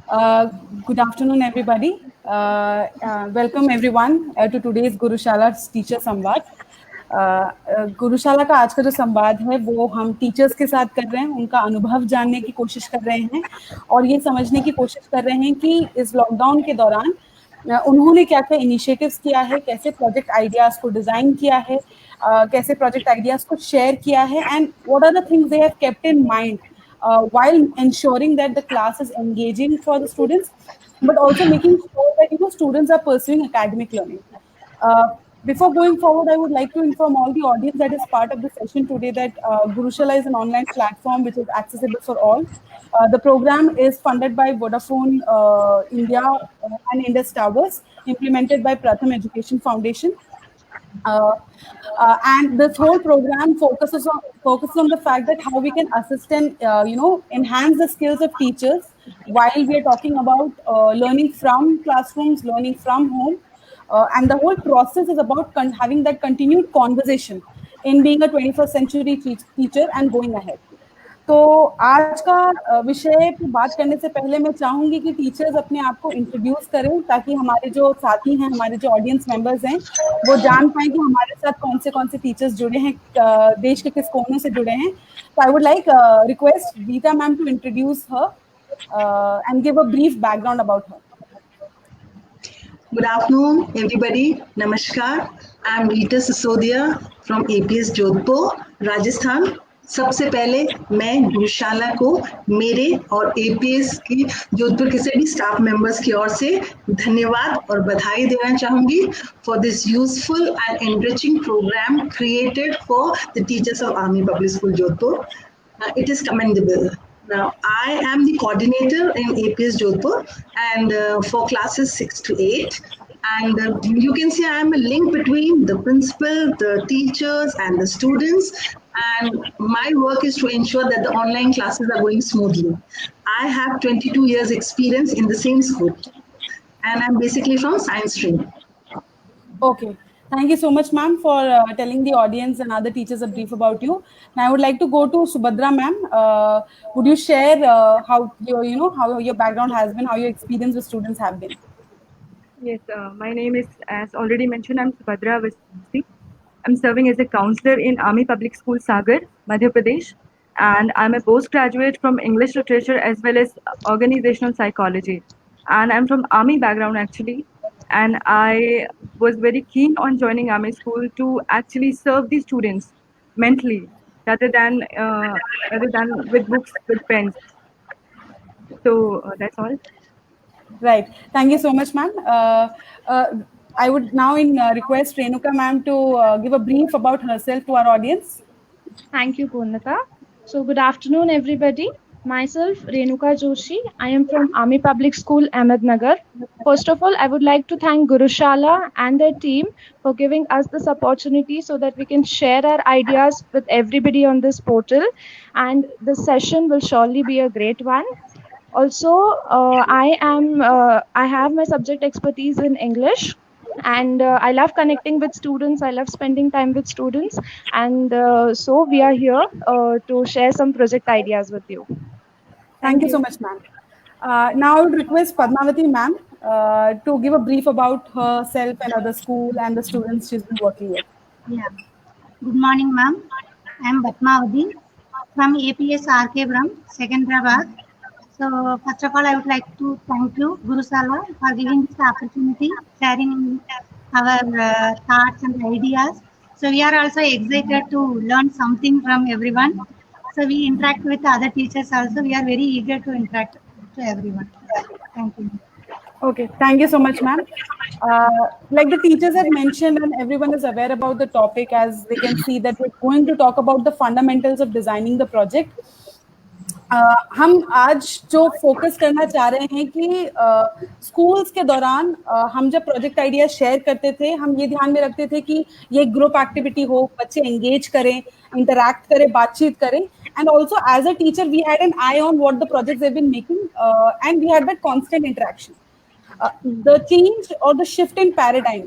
Uh, Good afternoon, everybody. Welcome everyone to today's Gurushala teacher संवाद. गुरुशाला का आज का जो संवाद है वो हम टीचर्स के साथ कर रहे हैं, उनका अनुभव जानने की कोशिश कर रहे हैं और ये समझने की कोशिश कर रहे हैं कि इस लॉकडाउन के दौरान उन्होंने क्या क्या इनिशिएटिव्स किया है, कैसे प्रोजेक्ट आइडियाज को डिजाइन किया है, कैसे प्रोजेक्ट आइडियाज को शेयर किया है and what are the things they have kept in mind while ensuring that the class is engaging for the students, but also making sure that students are pursuing academic learning. Uh, Before going forward, I would like to inform all the audience that is part of the session today that Gurushala is an online platform which is accessible for all. The program is funded by Vodafone India and Indus Towers, implemented by Pratham Education Foundation. Uh, and this whole program focuses on the fact that how we can assist and enhance the skills of teachers while we are talking about learning from classrooms, learning from home, and the whole process is about having that continued conversation in being a 21st century teacher and going ahead. तो आज का विषय पे बात करने से पहले मैं चाहूंगी कि टीचर्स अपने आप को इंट्रोड्यूस करें ताकि हमारे जो साथी हैं, हमारे जो ऑडियंस मेंबर्स हैं, वो जान पाएं कि हमारे साथ कौन से टीचर्स जुड़े हैं, देश के किस कोनों से जुड़े हैं. तो I would like request Geeta ma'am to introduce her and give a brief background about her. Good afternoon, everybody. Namaskar. I'm Rita Sisodia from APS Jodhpur, Rajasthan. सबसे पहले मैं गुरुशाला को मेरे और APS की जोधपुर के सभी स्टाफ मेंबर्स की ओर से धन्यवाद और बधाई देना चाहूंगी for this useful and enriching program created for the teachers of Army Public School Jodhpur. It is commendable. Now, I am the coordinator in APS Jodhpur and for classes 6 to 8. And you can see I am a link between the principal, the teachers and the students. And my work is to ensure that the online classes are going smoothly. I have 22 years experience in the same school. And I'm basically from science stream. Okay. Thank you so much, ma'am, for telling the audience and other teachers a brief about you. Now, I would like to go to Subhadra, ma'am. Would you share how your background has been, how your experience with students have been? Yes, my name is, as already mentioned, I'm Subhadra Vasti. I'm serving as a counselor in Army Public School, Sagar, Madhya Pradesh. And I'm a postgraduate from English Literature as well as Organizational Psychology. And I'm from Army background, actually. And I was very keen on joining Army School to actually serve the students mentally rather than with books, with pens. So that's all. Right. Thank you so much, ma'am. I would now request Renuka ma'am to give a brief about herself to our audience. Thank you, Purnata. So good afternoon, everybody. Myself, Renuka Joshi. I am from Army Public School, Ahmednagar. First of all, I would like to thank Gurushala and their team for giving us this opportunity so that we can share our ideas with everybody on this portal. And this session will surely be a great one. Also, I have my subject expertise in English. And I love connecting with students. I love spending time with students. And so we are here to share some project ideas with you. Thank you so much, ma'am. Now I would request Padmavati ma'am to give a brief about herself and other school and the students she's been working with. Yeah. Good morning, ma'am. I am Padmavati from APS RK-Bram, Secunderabad. So first of all, I would like to thank you, Gurushala, for giving this opportunity, sharing our thoughts and ideas. So we are also excited to learn something from everyone. So we interact with other teachers also. We are very eager to interact to everyone. Thank you. Okay, thank you so much, ma'am. Like the teachers have mentioned and everyone is aware about the topic, as they can see that we're going to talk about the fundamentals of designing the project. हम आज जो focus करना चाह रहे हैं कि schools के दौरान हम जब प्रोजेक्ट आइडिया शेयर करते थे, हम ये ध्यान में रखते थे कि ये ग्रुप एक्टिविटी हो, बच्चे एंगेज करें, इंटरैक्ट करें, बातचीत करें, and also as a teacher we had an eye on what the projects have been making and we had that constant interaction. The change और द शिफ्ट इन पैराडाइम,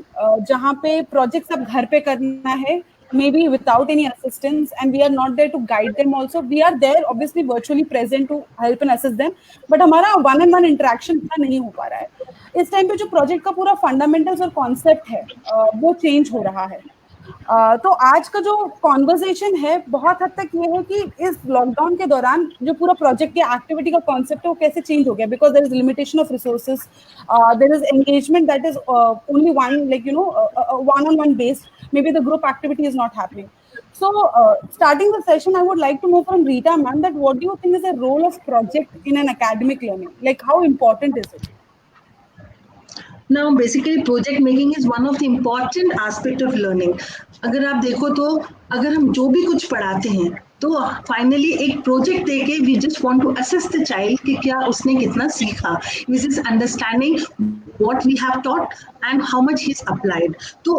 जहाँ पे projects अब घर पे करना है, maybe without any assistance, and we are not there to guide them also. We are there obviously virtually present to help and assist them, but हमारा one on one interaction इतना नहीं हो पा रहा है। इस टाइम पे जो प्रोजेक्ट का पूरा फंडामेंटल्स और कॉन्सेप्ट है वो चेंज हो रहा है। तो आज का जो कॉन्वर्सेशन है बहुत हद तक ये है कि इस लॉकडाउन के दौरान जो पूरा प्रोजेक्ट या एक्टिविटी का कॉन्सेप्ट है वो कैसे चेंज हो गया, because there is limitation of resources, there is engagement that is only one, like you know, one on one based, maybe the group activity is not happening. So starting the session, I would like to know from Rita ma'am that what do you think is the role of project in an academic learning, like how important is it? Now basically project making is one of the important aspect of learning. अगर आप देखो तो अगर हम जो भी कुछ पढ़ाते हैं तो फाइनली एक प्रोजेक्ट देके we just want to assess the child कि क्या उसने कितना सीखा, this is understanding what we have taught and how much he's applied. So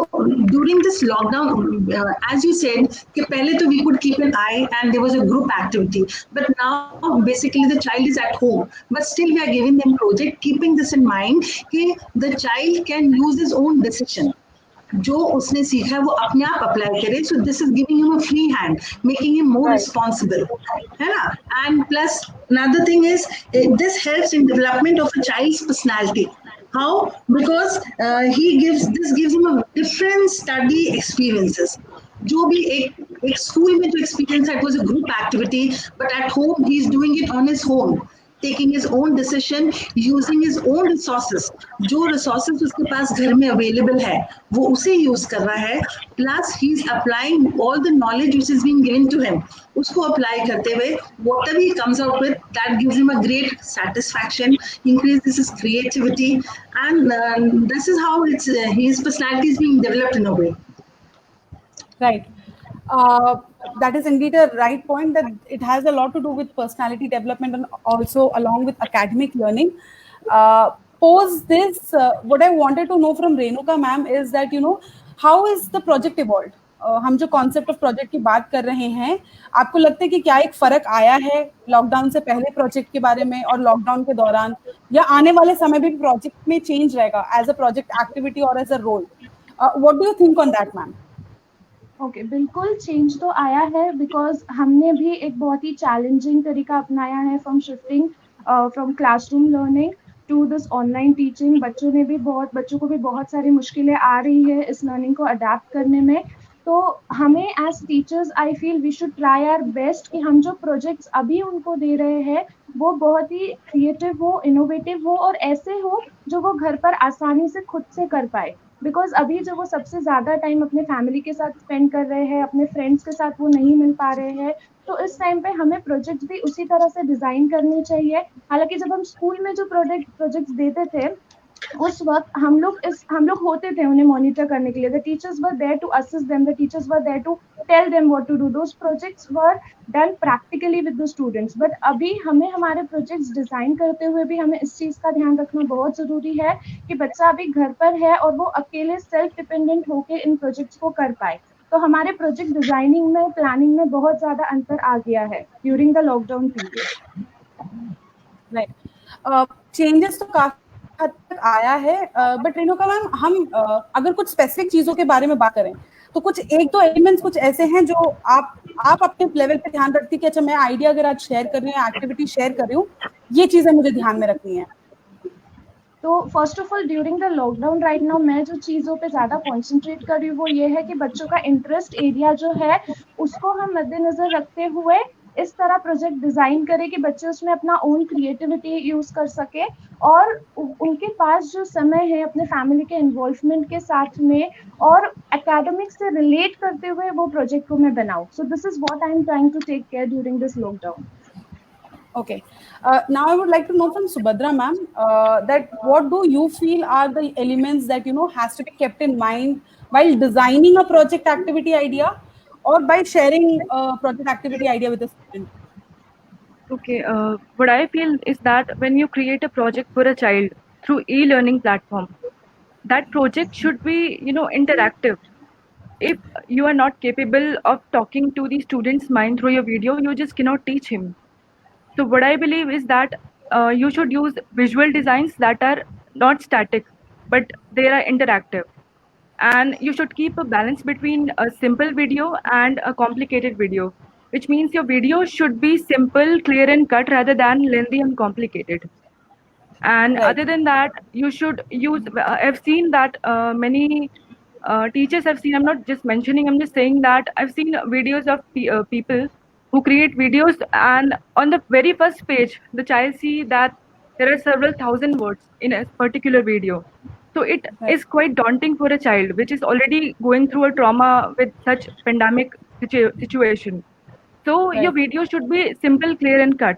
during this lockdown, as you said कि पहले तो we could keep an eye and there was a group activity, but now basically the child is at home but still we are giving them project keeping this in mind कि the child can use his own decision, जो उसने सीखा है वो अपने आप apply करे. सो this is giving him a free hand, making him more responsible, है ना. And plus another thing is this helps in development of a child's personality. How? Because this gives him a different study experiences. जो भी एक school में जो experience है, it was a group activity, but at home he is doing it on his own, taking his own decision, using his own resources. जो resources उसके पास घर में available है वो उसे use कर रहा है, plus he is applying all the knowledge which is being given to him. उसको apply करते हुए whatever he comes out with, that gives him a great satisfaction, increases his creativity, and this is how his personality is being developed in a way. Right. That is indeed a right point, that it has a lot to do with personality development and also along with academic learning. Post this, what I wanted to know from Renuka ma'am is that, you know, how is the project evolved? हम जो concept of project की बात कर रहे हैं, आपको लगता है कि क्या एक फर्क आया है लॉकडाउन से पहले प्रोजेक्ट के बारे में और लॉकडाउन के दौरान, या आने वाले समय भी प्रोजेक्ट में चेंज रहेगा एज अ प्रोजेक्ट एक्टिविटी और as a role? What do you think on that ma'am? Okay, बिल्कुल चेंज तो आया है, बिकॉज हमने भी एक बहुत ही चैलेंजिंग तरीका अपनाया है from shifting from classroom learning to this online teaching. बच्चों को भी बहुत सारी मुश्किलें आ रही है इस लर्निंग को अडेप्ट करने में. तो हमें as teachers I feel we should try our best कि हम जो प्रोजेक्ट्स अभी उनको दे रहे हैं वो बहुत ही क्रिएटिव हो, इनोवेटिव हो और ऐसे हो जो वो घर पर आसानी से खुद से कर पाए. बिकॉज अभी जब वो सबसे ज़्यादा टाइम अपने फैमिली के साथ स्पेंड कर रहे हैं, अपने फ्रेंड्स के साथ वो नहीं मिल पा रहे हैं, तो इस टाइम पे हमें प्रोजेक्ट्स भी उसी तरह से डिज़ाइन करने चाहिए. हालांकि जब हम स्कूल में जो प्रोजेक्ट्स देते थे उस वक्त हम लोग होते थे उन्हें मॉनिटर करने के लिए. The teachers were there to assist them, the teachers were there to tell them what to do. Those projects were done practically with the students. But अभी हमें हमारे प्रोजेक्ट्स डिजाइन करते हुए भी हमें इस चीज का ध्यान रखना बहुत जरूरी है कि बच्चा अभी घर पर है और वो अकेले सेल्फ डिपेंडेंट होकर इन प्रोजेक्ट्स को कर पाए. तो हमारे प्रोजेक्ट डिजाइनिंग में, प्लानिंग में बहुत ज्यादा अंतर आ गया है during the lockdown period. Right, changes तो काफी हद तक आया है, बट रेणुका मैम, हम अगर कुछ स्पेसिफिक चीजों के बारे में बात करें तो कुछ एक दो एलिमेंट्स कुछ ऐसे हैं जो आप अपने लेवल पे ध्यान रखती कि अच्छा मैं आइडिया अगर आज शेयर कर रही हूँ, एक्टिविटी शेयर कर रही हूँ, ये चीजें मुझे ध्यान में रखनी है. तो first of all during the lockdown right now मैं जो चीज़ों पे ज़्यादा कॉन्सेंट्रेट कर रही हूँ वो ये है कि बच्चों का इंटरेस्ट एरिया जो है उसको हम मद्देनजर रखते हुए इस तरह प्रोजेक्ट डिज़ाइन करें कि बच्चे उसमें अपना ओन क्रिएटिविटी यूज़ कर सके और उनके पास जो समय है अपने फैमिली के इन्वॉल्वमेंट के साथ में और एकेडमिक्स से रिलेट करते हुए वो प्रोजेक्ट को मैं बनाऊँ. So this is what I am trying to take care during this lockdown. Okay. Now I would like to know from Subhadra ma'am that what do you feel are the elements that, you know, has to be kept in mind while designing a project activity idea or by sharing a project activity idea with a student? Okay, what I feel is that when you create a project for a child through e-learning platform, that project should be, interactive. If you are not capable of talking to the student's mind through your video, you just cannot teach him. So what I believe is that you should use visual designs that are not static, but they are interactive. and you should keep a balance between a simple video and a complicated video, which means your video should be simple, clear, and cut rather than lengthy and complicated. And Right. other than that, you should use. I've seen that many teachers have seen. I'm not just mentioning. I'm just saying that I've seen videos of people who create videos, and on the very first page, the child see that there are several thousand words in a particular video. So it Right. is quite daunting for a child, which is already going through a trauma with such pandemic situation. So your Right. video should be simple, clear, and cut.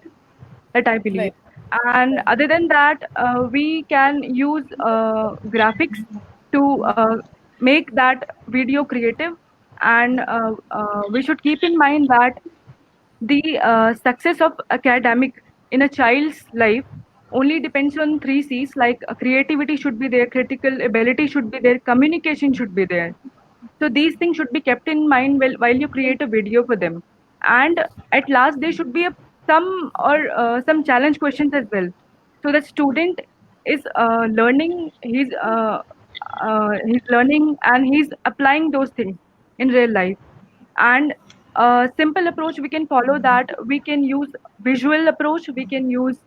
That I believe. Right. And Right. other than that, we can use graphics to make that video creative. And we should keep in mind that the success of academic in a child's life only depends on three C's, like creativity should be there, critical ability should be there, communication should be there. So these things should be kept in mind while you create a video for them. And at last, there should be some challenge questions as well. So the student is learning, he's learning and he's applying those things in real life. And a simple approach we can follow, that we can use visual approach, we can use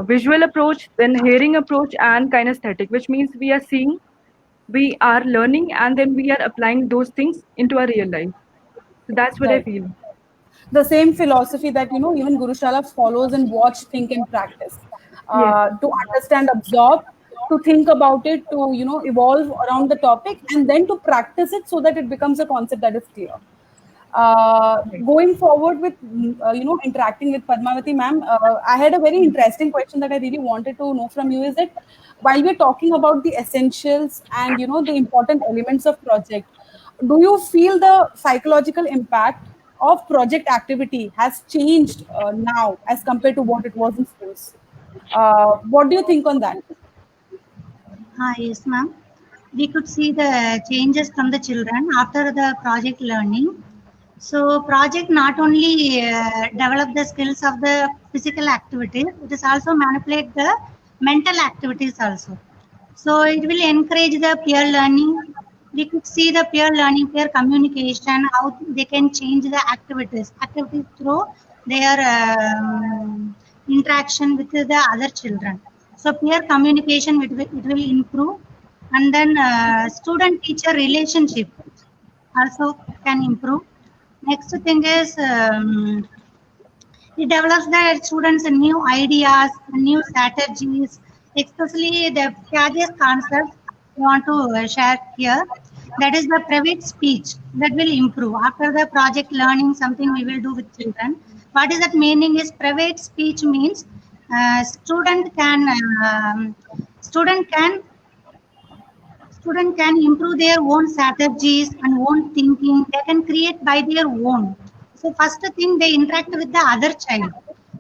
visual approach, then hearing approach, and kinesthetic, which means we are seeing, we are learning, and then we are applying those things into our real life. So that's what I Right. feel. The same philosophy that even Guru Shala follows in watch, think, and practice. Yes. To understand, absorb, to think about it, to evolve around the topic, and then to practice it so that it becomes a concept that is clear. Going forward with interacting with Padmavati ma'am, I had a very interesting question that I really wanted to know from you. Is that while we're talking about the essentials and the important elements of project, do you feel the psychological impact of project activity has changed now as compared to what it was in schools? What do you think on that? Yes, ma'am. We could see the changes from the children after the project learning. So project not only develop the skills of the physical activities, it is also manipulate the mental activities also. So it will encourage the peer learning. We could see the peer learning, peer communication, how they can change the activities through their interaction with the other children. So peer communication, it will improve. And then student-teacher relationship also can improve. Next thing is it develops the students new ideas, new strategies, especially the Piaget's concept we want to share here. That is the private speech that will improve. After the project learning, something we will do with children. What is that meaning is private speech means student can improve their own strategies and own thinking. They can create by their own. So first thing, they interact with the other child.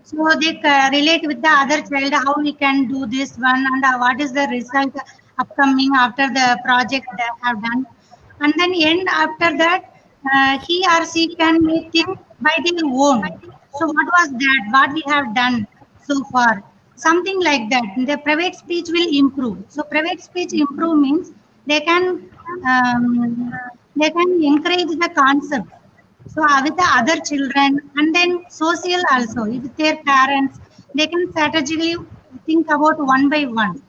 So they relate with the other child how we can do this one and what is the result upcoming after the project they have done. And then end after that, he or she can make think by their own. So what was that? What we have done so far? Something like that. The private speech will improve. So private speech improve means they can encourage the concept. So with the other children and then social also with their parents, they can strategically think about one by one.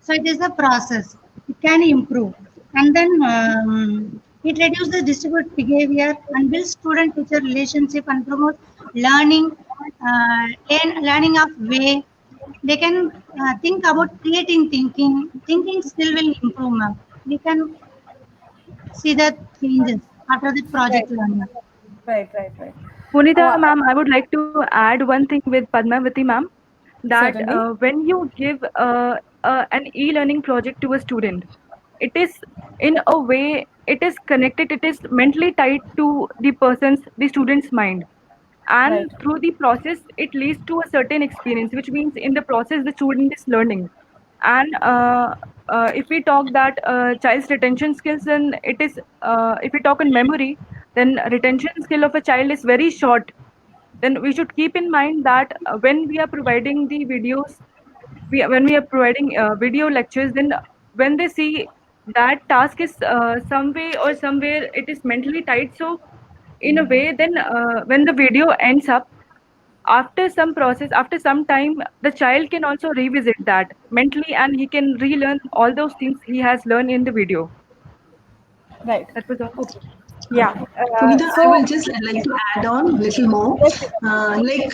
So it is a process. It can improve, and then it reduces the distributed behavior and builds student-teacher relationship and promotes learning, learning of way. They can think about creating thinking. Thinking skill will improve, ma'am. We can see the changes after the project Right, learning. right. Punita ma'am, I would like to add one thing with Padmavati ma'am, that Certainly. when you give an e-learning project to a student, it is in a way, it is connected, it is mentally tied to the student's mind. And Right. through the process, it leads to a certain experience, which means in the process, the student is learning. And if we talk that child's retention skills, then it is, if we talk on memory, then retention skill of a child is very short. Then we should keep in mind that when we are providing the videos, when we are providing video lectures, then when they see that task is some way or somewhere it is mentally tight. So in a way, then when the video ends up, after some process, after some time, the child can also revisit that mentally, and he can relearn all those things he has learned in the video. Right. That was all. Okay. Yeah. Punita, I So will just like to add on a little more. yes, Like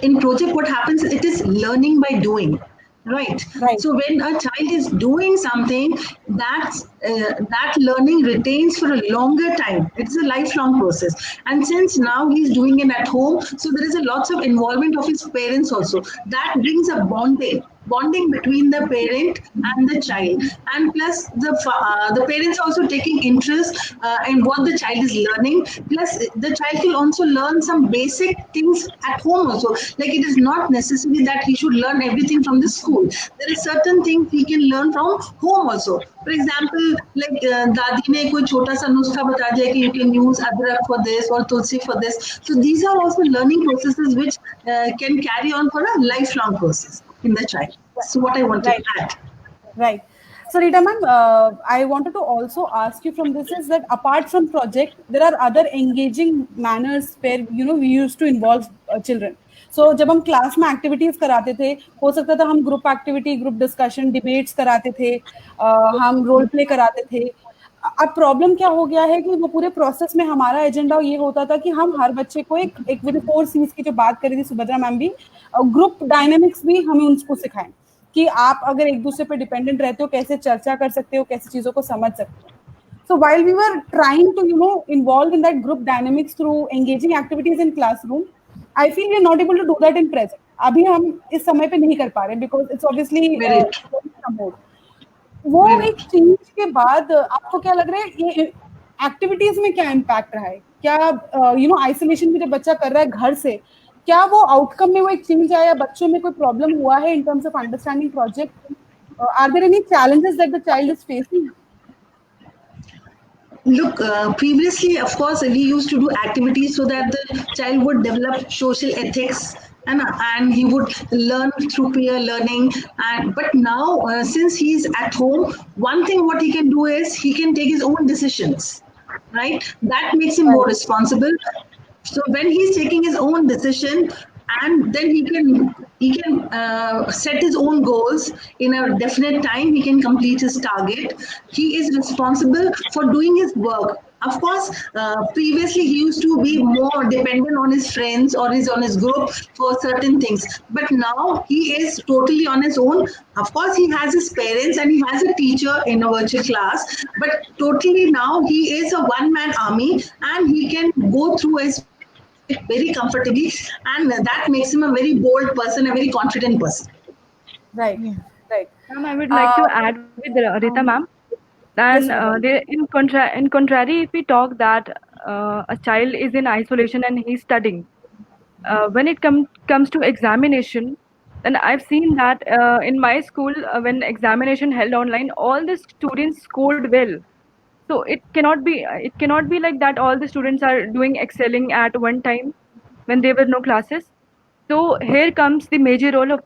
in project, what happens? It is learning by doing, right? right. So when a child is doing something, that learning retains for a longer time. It's a lifelong process. And since now he's doing it at home, so there is a lots of involvement of his parents also. That brings a bonding between the parent and the child, and plus the parents also taking interest in what the child is learning, plus the child will also learn some basic things at home also. Like it is not necessary that he should learn everything from the school. There is certain things he can learn from home also. For example, like dadi ne koi chota sa nuskha bata diya ki you can use adrak for this or tulsi for this. So these are also learning processes which can carry on for a lifelong process in the child. So what I wanted Right. to add. Right. So Rita ma'am, I wanted to also ask you from this is that apart from project, there are other engaging manners where we used to involve children. So जब हम class में activities कराते थे, हो सकता था हम group activity, group discussion, debates कराते थे, हम रोल प्ले कराते थे. अब प्रॉब्लम क्या हो गया है कि वो पूरे प्रोसेस में हमारा एजेंडा ये होता था कि हम हर बच्चे को एक वो 4 C's की जो बात करी थी सुभद्रा मैम भी, ग्रुप डायनेमिक्स भी हमें उनको सिखाएं कि आप अगर एक दूसरे पे डिपेंडेंट रहते हो कैसे चर्चा कर सकते हो, कैसे चीजों को समझ सकते हो. So while we were trying to involve in that group dynamics through engaging activities in classroom, I feel we are not able to do that in present. अभी हम इस समय पे नहीं कर पा रहे because it's obviously remote. वो एक चीज के बाद आपको क्या लग रहा है ये एक्टिविटीज में क्या इम्पैक्ट रहा है? क्या आइसोलेशन में जब बच्चा कर रहा है घर से, क्या वो आउटकम में वो एक चेंज आया, बच्चों में कोई प्रॉब्लम हुआ है in terms of understanding project? Are there any challenges that the child is facing? Look, previously, of course, we used to do activities so that the child would develop social ethics, and he would learn through peer learning. But now, since he's at home, one thing what he can do is he can take his own decisions, right? That makes him more responsible. So when he's taking his own decision, and then he can set his own goals in a definite time, he can complete his target. He is responsible for doing his work. Of course, previously he used to be more dependent on his friends or on his group for certain things, but now he is totally on his own. Of course, he has his parents and he has a teacher in a virtual class, but totally now he is a one-man army, and he can go through his very comfortably, and that makes him a very bold person, a very confident person. Right. Ma'am, I would like to add with Rita ma'am. Then in contrary, if we talk that a child is in isolation and he's studying, when it comes to examination, then I've seen that in my school when examination held online, all the students scored well. So it cannot be like that all the students are doing excelling at one time when there were no classes. So here comes the major role of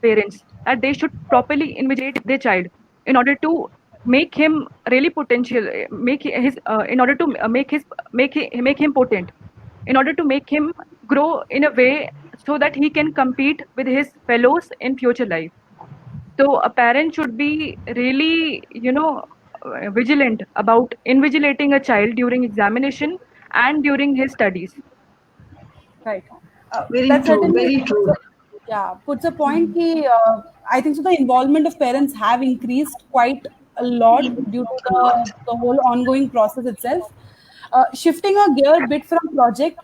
parents, that they should properly invigilate their child in order to make him really potential, make his in order to make him potent, in order to make him grow in a way so that he can compete with his fellows in future life. So a parent should be really, vigilant about invigilating a child during examination and during his studies. Right. Very That true, certainly very true. puts a point ki, I think so the involvement of parents have increased quite a lot due to the whole ongoing process itself. Shifting a gear bit from project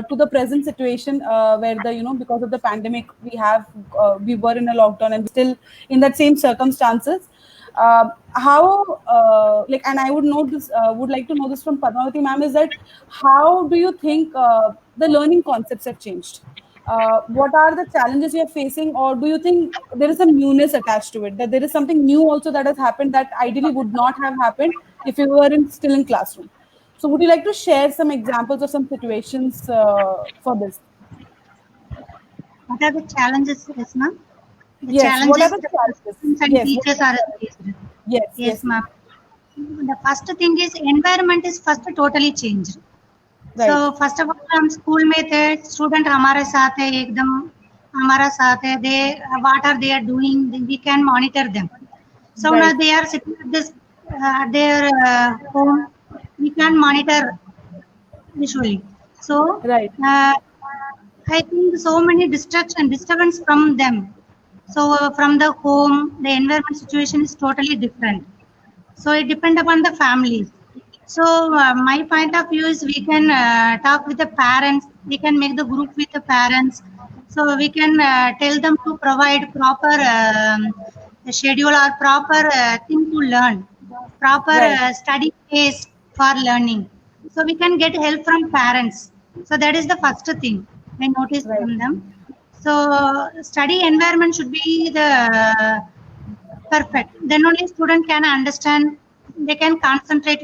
to the present situation where because of the pandemic we were in a lockdown and still in that same circumstances. How and I would like to know this from Padmavati ma'am, is that how do you think the learning concepts have changed? What are the challenges you are facing, or do you think there is some newness attached to it, that there is something new also that has happened that ideally would not have happened if you were still in classroom? So would you like to share some examples of some situations for this? What are the challenges, yes, ma'am? The Yes. What are challenges the the challenges? students and Yes. What teachers are are the challenges? faced. Yes. Yes, Yes, ma'am. ma'am. The first thing is environment is first totally changed. Right. So first of all, हम school में थे, student हमारे साथ है एकदम हमारा साथ है. They what are they are doing? We can monitor them. So now Right. they are sitting at this their home. We can monitor visually. So Right. uh, I think so many disturbance from them. So from the home, the environment situation is totally different. So it depends upon the families. So my point of view is we can talk with the parents. We can make the group with the parents. So we can tell them to provide proper schedule or proper thing to learn, proper Right. study space for learning. So we can get help from parents. So that is the first thing I noticed Right. from them. So study environment should be the perfect. Then only student can understand. They can concentrate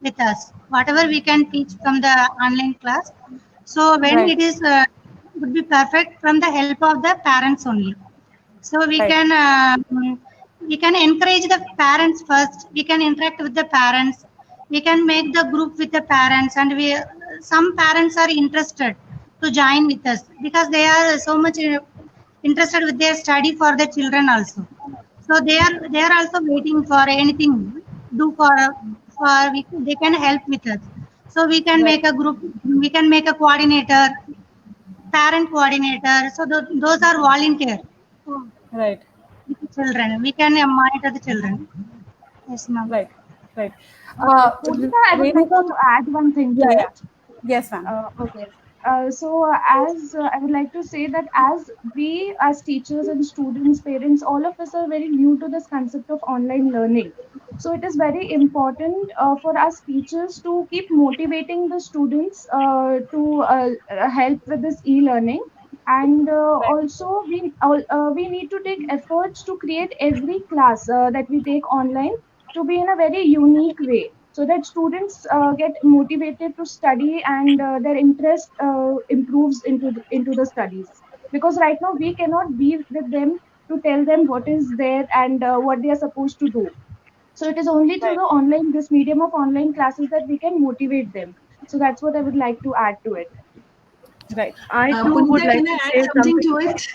with us. Whatever we can teach from the online class. So when Right. it is would be perfect from the help of the parents only. So Right. we can encourage the parents first. We can interact with the parents. We can make the group with the parents, and we some parents are interested to join with us because they are so much interested with their study for the children also. So they are also waiting for anything do they can help with us. So we can Right. make a group. We can make a coordinator, parent coordinator. So those are volunteer. Right. With the children. We can monitor the children. Yes, ma'am. Right. Right. Monica, I would like Renuka, to add one thing to yeah, yeah. it. Yes, ma'am. Okay. As I would like to say that as we, as teachers and students, parents, all of us are very new to this concept of online learning. So it is very important for us teachers to keep motivating the students to help with this e-learning. And Right. also, we need to take efforts to create every class that we take online to be in a very unique way so that students get motivated to study and their interest improves into the studies, because right now we cannot be with them to tell them what is there and what they are supposed to do. So it is only through Right. the online, this medium of online classes, that we can motivate them. So that's what I would like to add to it. Right. I too would Punita, like can to I add say something something. to it?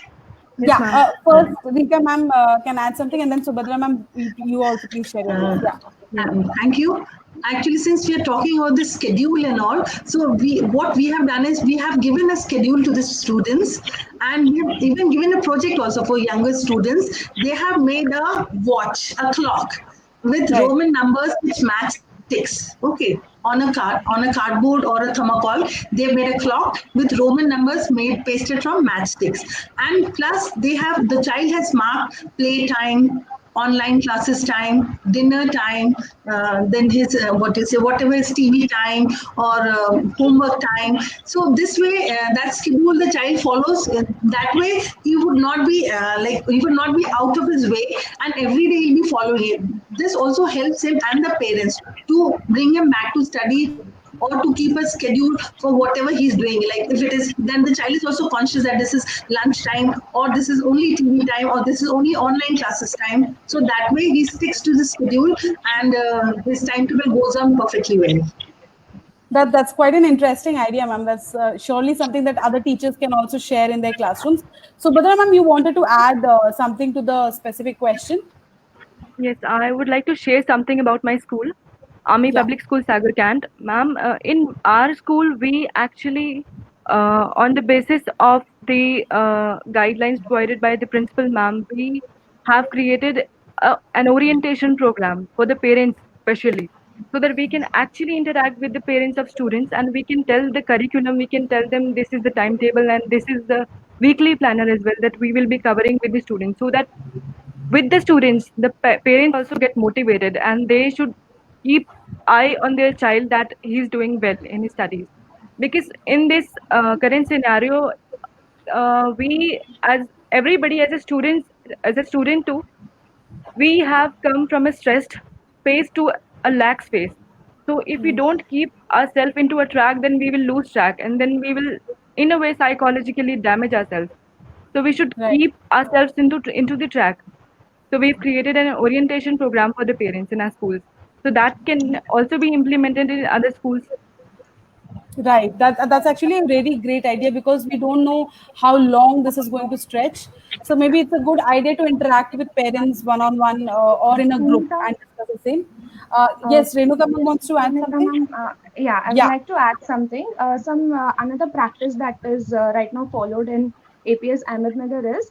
Yes, Yeah. ma'am. First, Rika ma'am can add something, and then Subhadra ma'am, you also please share your views. Uh, Yeah. Thank you. Actually, since we are talking about the schedule and all, so what we have done is we have given a schedule to the students, and we have even given a project also for younger students. They have made a watch, a clock with Right. Roman numbers which match sticks. Okay, on a cardboard or a thermocol, they made a clock with Roman numbers made pasted from matchsticks, and plus they have the child has marked playtime, online classes time, dinner time, then his what you say, whatever is TV time or homework time. So this way, that schedule the child follows. That way, he would not be he would not be out of his way, and every day he'll be following it. This also helps him and the parents to bring him back to study or to keep a schedule for whatever he's doing. Like if it is, then the child is also conscious that this is lunch time, or this is only TV time, or this is only online classes time. So that way he sticks to the schedule, and his timetable goes on perfectly well. That's quite an interesting idea, ma'am. That's surely something that other teachers can also share in their classrooms. So, Subhadra ma'am, you wanted to add something to the specific question? Yes, I would like to share something about my school, Army Yeah. Public School Sagarkand. Ma'am, in our school, we actually, on the basis of the guidelines provided by the principal, ma'am, we have created an orientation program for the parents, especially, so that we can actually interact with the parents of students, and we can tell the curriculum, we can tell them this is the timetable and this is the weekly planner as well that we will be covering with the students, so that with the students, the parents also get motivated, and they should keep eye on their child that he's doing well in his studies. Because in this current scenario, we as everybody as a student too, we have come from a stressed phase to a lax phase. So if we don't keep ourselves into a track, then we will lose track, and then we will, in a way, psychologically damage ourselves. So we should Right. keep ourselves into the track. So we've created an orientation program for the parents in our schools. So that can also be implemented in other schools. Right. That's actually a really great idea because we don't know how long this is going to stretch. So maybe it's a good idea to interact with parents one on one or in a group Sunita, and discuss the same. uh, Yes, Renuka ma'am wants to add Sunita something. ma'am, yeah, I would Yeah. like to add something. Some another practice that is right now followed in APS Ahmednagar is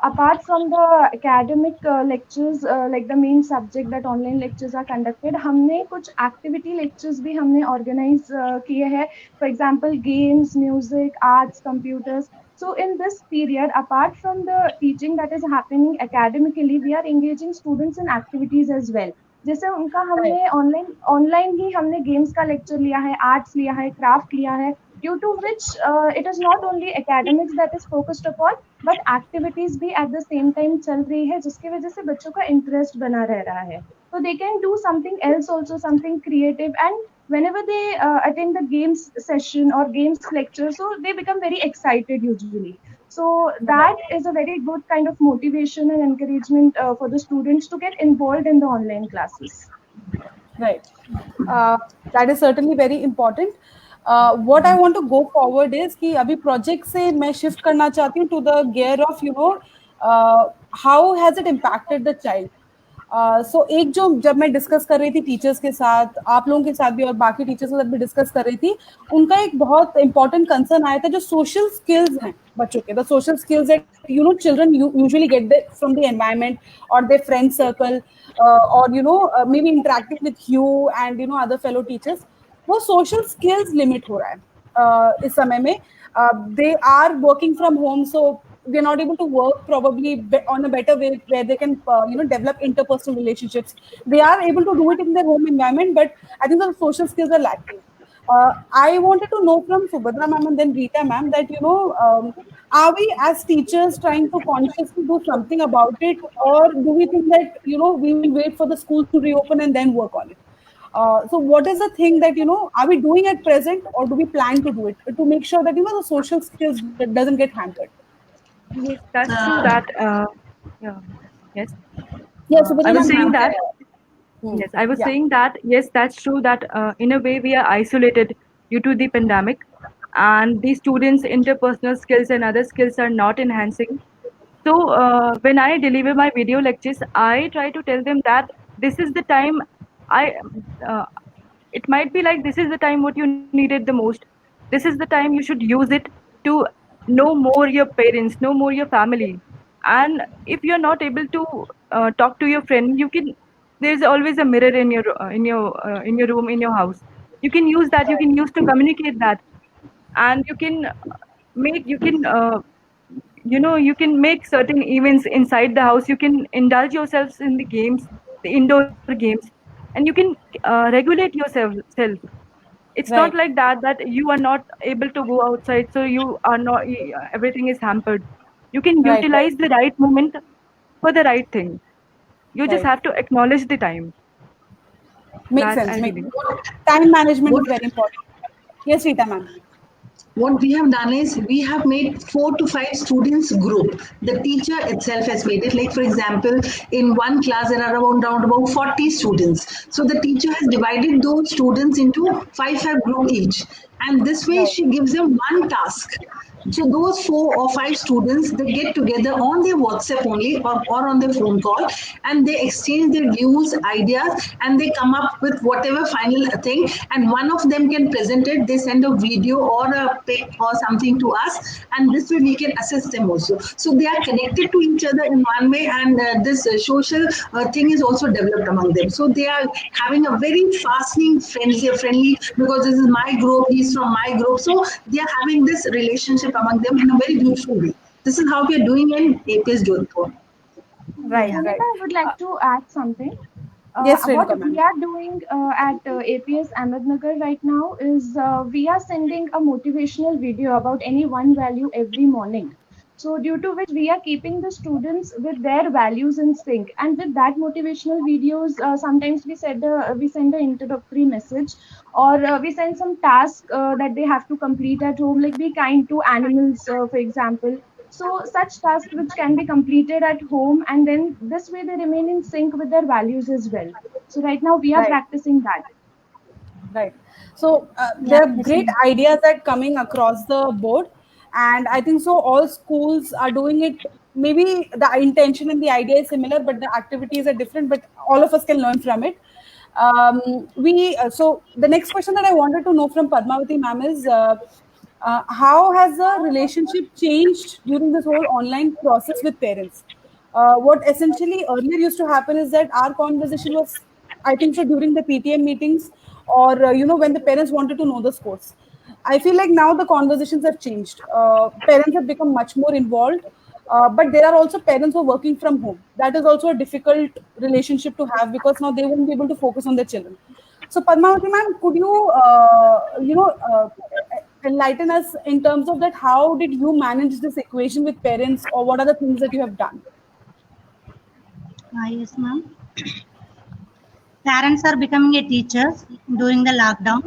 apart from the academic lectures, like the main subject that online lectures are conducted, हमने कुछ activity lectures भी हमने organize किए हैं. For example, games, music, arts, computers. So in this period, apart from the teaching that is happening academically, we are engaging students in activities as well. जैसे उनका Right. हमने online online ही हमने games का lecture लिया है, arts लिया है, craft लिया है, due to which it is not only academics that is focused upon, but activities भी एट द सेम टाइम चल रही है, जिसकी वजह से बच्चों का इंटरेस्ट बना रह रहा है. So they can do something else also, something creative, and whenever they attend the games session or games lecture, so they become very excited usually. So that is a very good kind of motivation and encouragement for the students to get involved in the online classes. Right. That is certainly very important. What I want to go forward is कि अभी project से मैं shift करना चाहती हूँ to the gear of how has it impacted the child. So एक जो जब मैं डिस्कस कर रही थी टीचर्स के साथ, आप लोगों के साथ भी और बाकी टीचर्स के साथ भी डिस्कस कर रही थी, उनका एक बहुत इंपॉर्टेंट कंसर्न आया था जो सोशल स्किल्स हैं बच्चों के, the social skills that children usually get from the environment और their friend circle, or maybe interacting with you and other fellow teachers. वो social skills limit हो रहा है इस समय में. They are working from home, so they're not able to work probably on a better way where they can develop interpersonal relationships. They are able to do it in their home environment, but I think the social skills are lacking. I wanted to know from Subhadra ma'am and then Rita ma'am that are we as teachers trying to consciously do something about it, or do we think that we will wait for the schools to reopen and then work on it? So what is the thing that are we doing at present, or do we plan to do it to make sure that the social skills doesn't get hampered? Yes, that's true that, yeah, yes. Yeah, I Subhadra was ma'am. saying that, Hmm. yes, I was Yeah. saying that, yes, that's true that in a way we are isolated due to the pandemic, and the students' interpersonal skills and other skills are not enhancing. So when I deliver my video lectures, I try to tell them that this is the time I, uh, it might be like this is the time what you needed the most. This is the time you should use it to know more your parents, know more your family. And if you're not able to talk to your friend, you can. There's always a mirror in your room, in your house. You can use that. You can use to communicate that, and you can you can make certain events inside the house. You can indulge yourselves in the games, the indoor games, and you can regulate yourself self. It's not Right. like that you are not able to go outside, so you are not, everything is hampered. You can Right. utilize the right moment for the right thing. You just Right. have to acknowledge the time. Makes That sense. I believe. Time management is What very important. Yes, Rita ma'am. what we have done is we have made 4 to 5 students group. The teacher itself has made it. Like for example, in one class there are around about 40 students. So the teacher has divided those students into 5 group each, and this way Right. she gives them one task. So those 4 or 5 students, they get together on their WhatsApp only, or on their phone call, and they exchange their views, ideas, and they come up with whatever final thing. And one of them can present it. They send a video or a pic or something to us, and this way we can assist them also. So they are connected to each other in one way, and this social thing is also developed among them. So they are having a very fascinating friendly, because this is my group, he's from my group. So they are having this relationship among them in a very beautiful way. This is how we are doing in APS Jodhpur. Right. Yeah. Right. Sunita, I would like to add something. Yes, What Renuka we ma'am. are doing at APS Ahmednagar right now is we are sending a motivational video about any one value every morning. So, due to which we are keeping the students with their values in sync, and with that motivational videos, sometimes we send an introductory message, or we send some task that they have to complete at home, like be kind to animals, for example. So such tasks which can be completed at home, and then this way they remain in sync with their values as well. So right now we are Right. practicing that. Right. So Yeah, there are yes, great ma'am. ideas that coming across the board, and I think so. All schools are doing it. Maybe the intention and the idea is similar, but the activities are different. But all of us can learn from it. We so the next question that I wanted to know from Padmavati ma'am is. How has the relationship changed during this whole online process with parents? What essentially earlier used to happen is that our conversation was, I think, so during the PTM meetings or when the parents wanted to know the scores. I feel like now the conversations have changed. Parents have become much more involved, but there are also parents who are working from home. That is also a difficult relationship to have because now they won't be able to focus on their children. So, Padmavati ma'am, could you, enlighten us in terms of that? How did you manage this equation with parents, or what are the things that you have done? Yes, ma'am. Parents are becoming a teachers during the lockdown.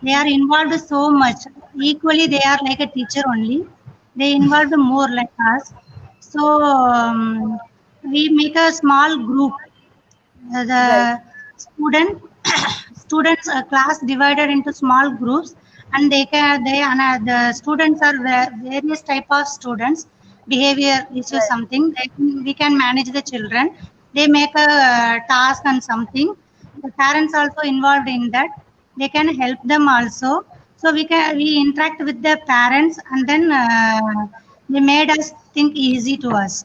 They are involved so much. Equally, they are like a teacher only. They involved more like us. So we make a small group. Right, The students class divided into small groups, and the students are various type of students, behavior issues right, something. We can manage the children. They make a task and something. The parents also involved in that. They can help them also. So we interact with the parents, and then they made us think easy to us.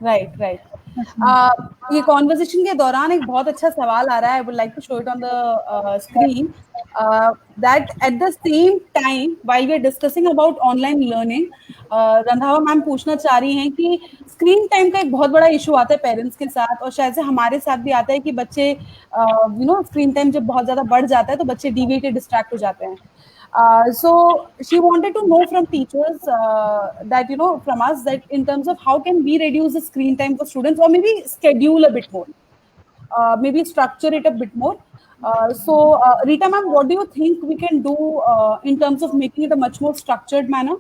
right, right. Yes, ma'am. ये conversation के दौरान एक बहुत अच्छा सवाल आ रहा है. I would like to show it on the screen that at the same time while we are discussing about online learning, Randhawa ma'am पूछना चाह रही हैं कि स्क्रीन टाइम का एक बहुत बड़ा इशू आता है पेरेंट्स के साथ, और शायद से हमारे साथ भी आता है कि बच्चे स्क्रीन टाइम जब बहुत ज्यादा बढ़ जाता है तो बच्चे डिविएटेड डिस्ट्रैक्ट हो जाते हैं. So she wanted to know from teachers that from us that in terms of how can we reduce the screen time for students, or maybe schedule a bit more, maybe structure it a bit more. Rita ma'am, what do you think we can do in terms of making it a much more structured manner?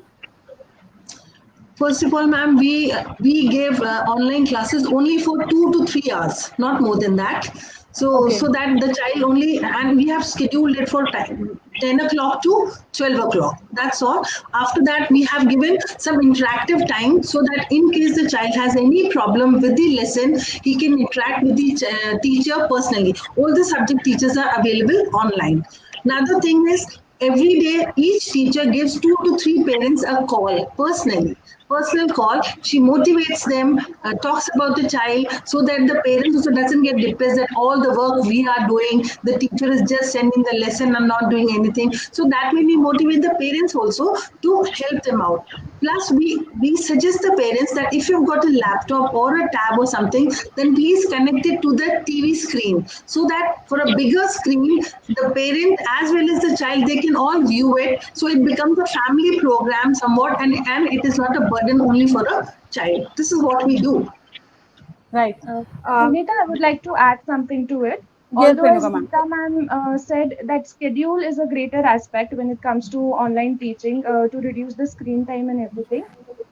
First of all, ma'am, we gave online classes only for 2 to 3 hours, not more than that. So Okay. so that the child only, and we have scheduled it for time 10 o'clock to 12 o'clock. That's all. After that, we have given some interactive time so that in case the child has any problem with the lesson, he can interact with the teacher personally. All the subject teachers are available online. Another thing is every day each teacher gives 2 to 3 parents a call personal call. She motivates them, talks about the child, so that the parents also doesn't get depressed that all the work we are doing, the teacher is just sending the lesson and not doing anything. So that way we motivate the parents also to help them out. Plus we suggest the parents that if you've got a laptop or a tab or something, then please connect it to the TV screen, so that for a bigger screen, the parent as well as the child, they can all view it. So it becomes a family program somewhat, and it is not a burden only for a child. This is what we do. Right. Sunita, I would like to add something to it. Yes, Although, as Renuka ma'am. Rita ma'am said that schedule is a greater aspect when it comes to online teaching to reduce the screen time and everything.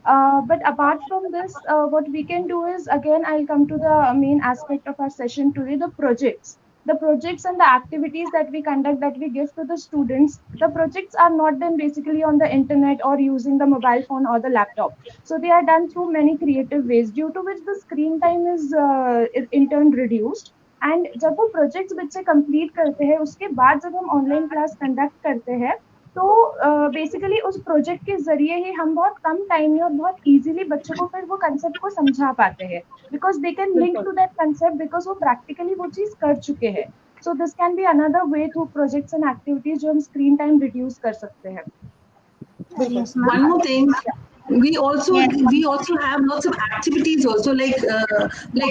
But apart from this, what we can do is, again, I'll come to the main aspect of our session today, the projects. The projects and the activities that we conduct, that we give to the students, the projects are not done basically on the internet or using the mobile phone or the laptop. So they are done through many creative ways, due to which the screen time is in turn reduced. And जब वो projects बच्चे complete करते हैं, उसके बाद जब हम online class conduct करते हैं, तो बेसिकली उस प्रोजेक्ट के जरिए ही हम बहुत कम टाइम में और बहुत इजीली बच्चों को फिर वो कंसेप्ट को समझा पाते हैं, because they can link to that concept, because वो प्रैक्टिकली वो चीज कर चुके हैं. So this can be another way through projects and activities जो हम स्क्रीन टाइम रिड्यूस कर सकते हैं. Yes, ma'am. One more thing, we also Yes. have lots of activities also, like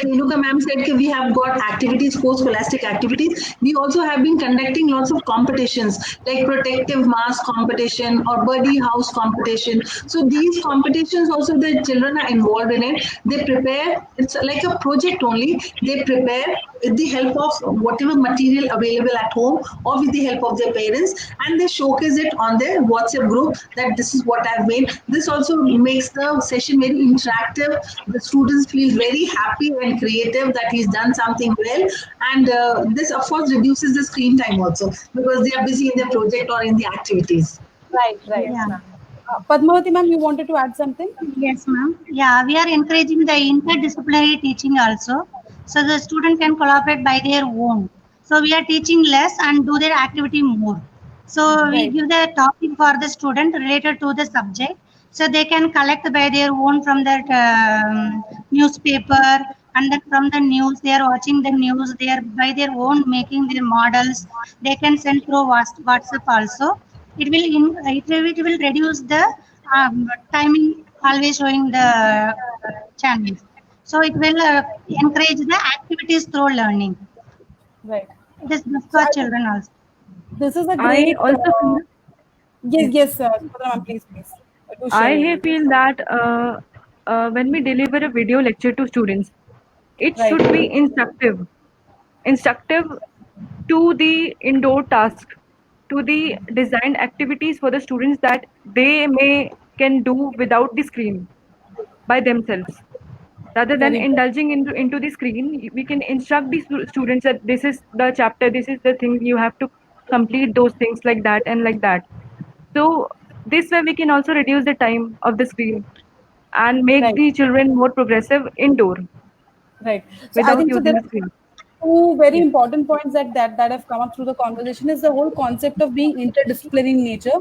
Renuka ma'am said that we have got activities, post scholastic activities. We also have been conducting lots of competitions like protective mask competition or buddy house competition. So these competitions also, the children are involved in it. They prepare, it's like a project only. They prepare with the help of whatever material available at home or with the help of their parents, and they showcase it on their WhatsApp group that this is what I've made. This also makes the session very interactive. The students feel very happy and creative that he's done something well, and this of course reduces the screen time also because they are busy in their project or in the activities. Right. Yeah. Padmavati ma'am, you wanted to add something? Yes, ma'am. Yeah, we are encouraging the interdisciplinary teaching also. So the student can collaborate by their own. So we are teaching less and do their activity more. So we Right. give the topic for the student related to the subject. So they can collect by their own from the newspaper, and then from the news they are watching the news. They are by their own making their models. They can send through WhatsApp also. It will reduce the timing always showing the channels. So it will encourage the activities through learning. Right. It is good So for I think children also. this is a I great. also feel Yes, Subhadra ma'am, please. Do share your I views. feel that when we deliver a video lecture to students, it Right. should be instructive to the indoor task, to the designed activities for the students that they may can do without the screen by themselves. Rather than Very important. indulging into the screen, we can instruct the students that this is the chapter, this is the thing, you have to complete those things like that and like that. So this way we can also reduce the time of the screen and make Right. the children more progressive indoor Right. So I without think so. There using are screen. two very Yes. important points that have come up through the conversation is the whole concept of being interdisciplinary in nature,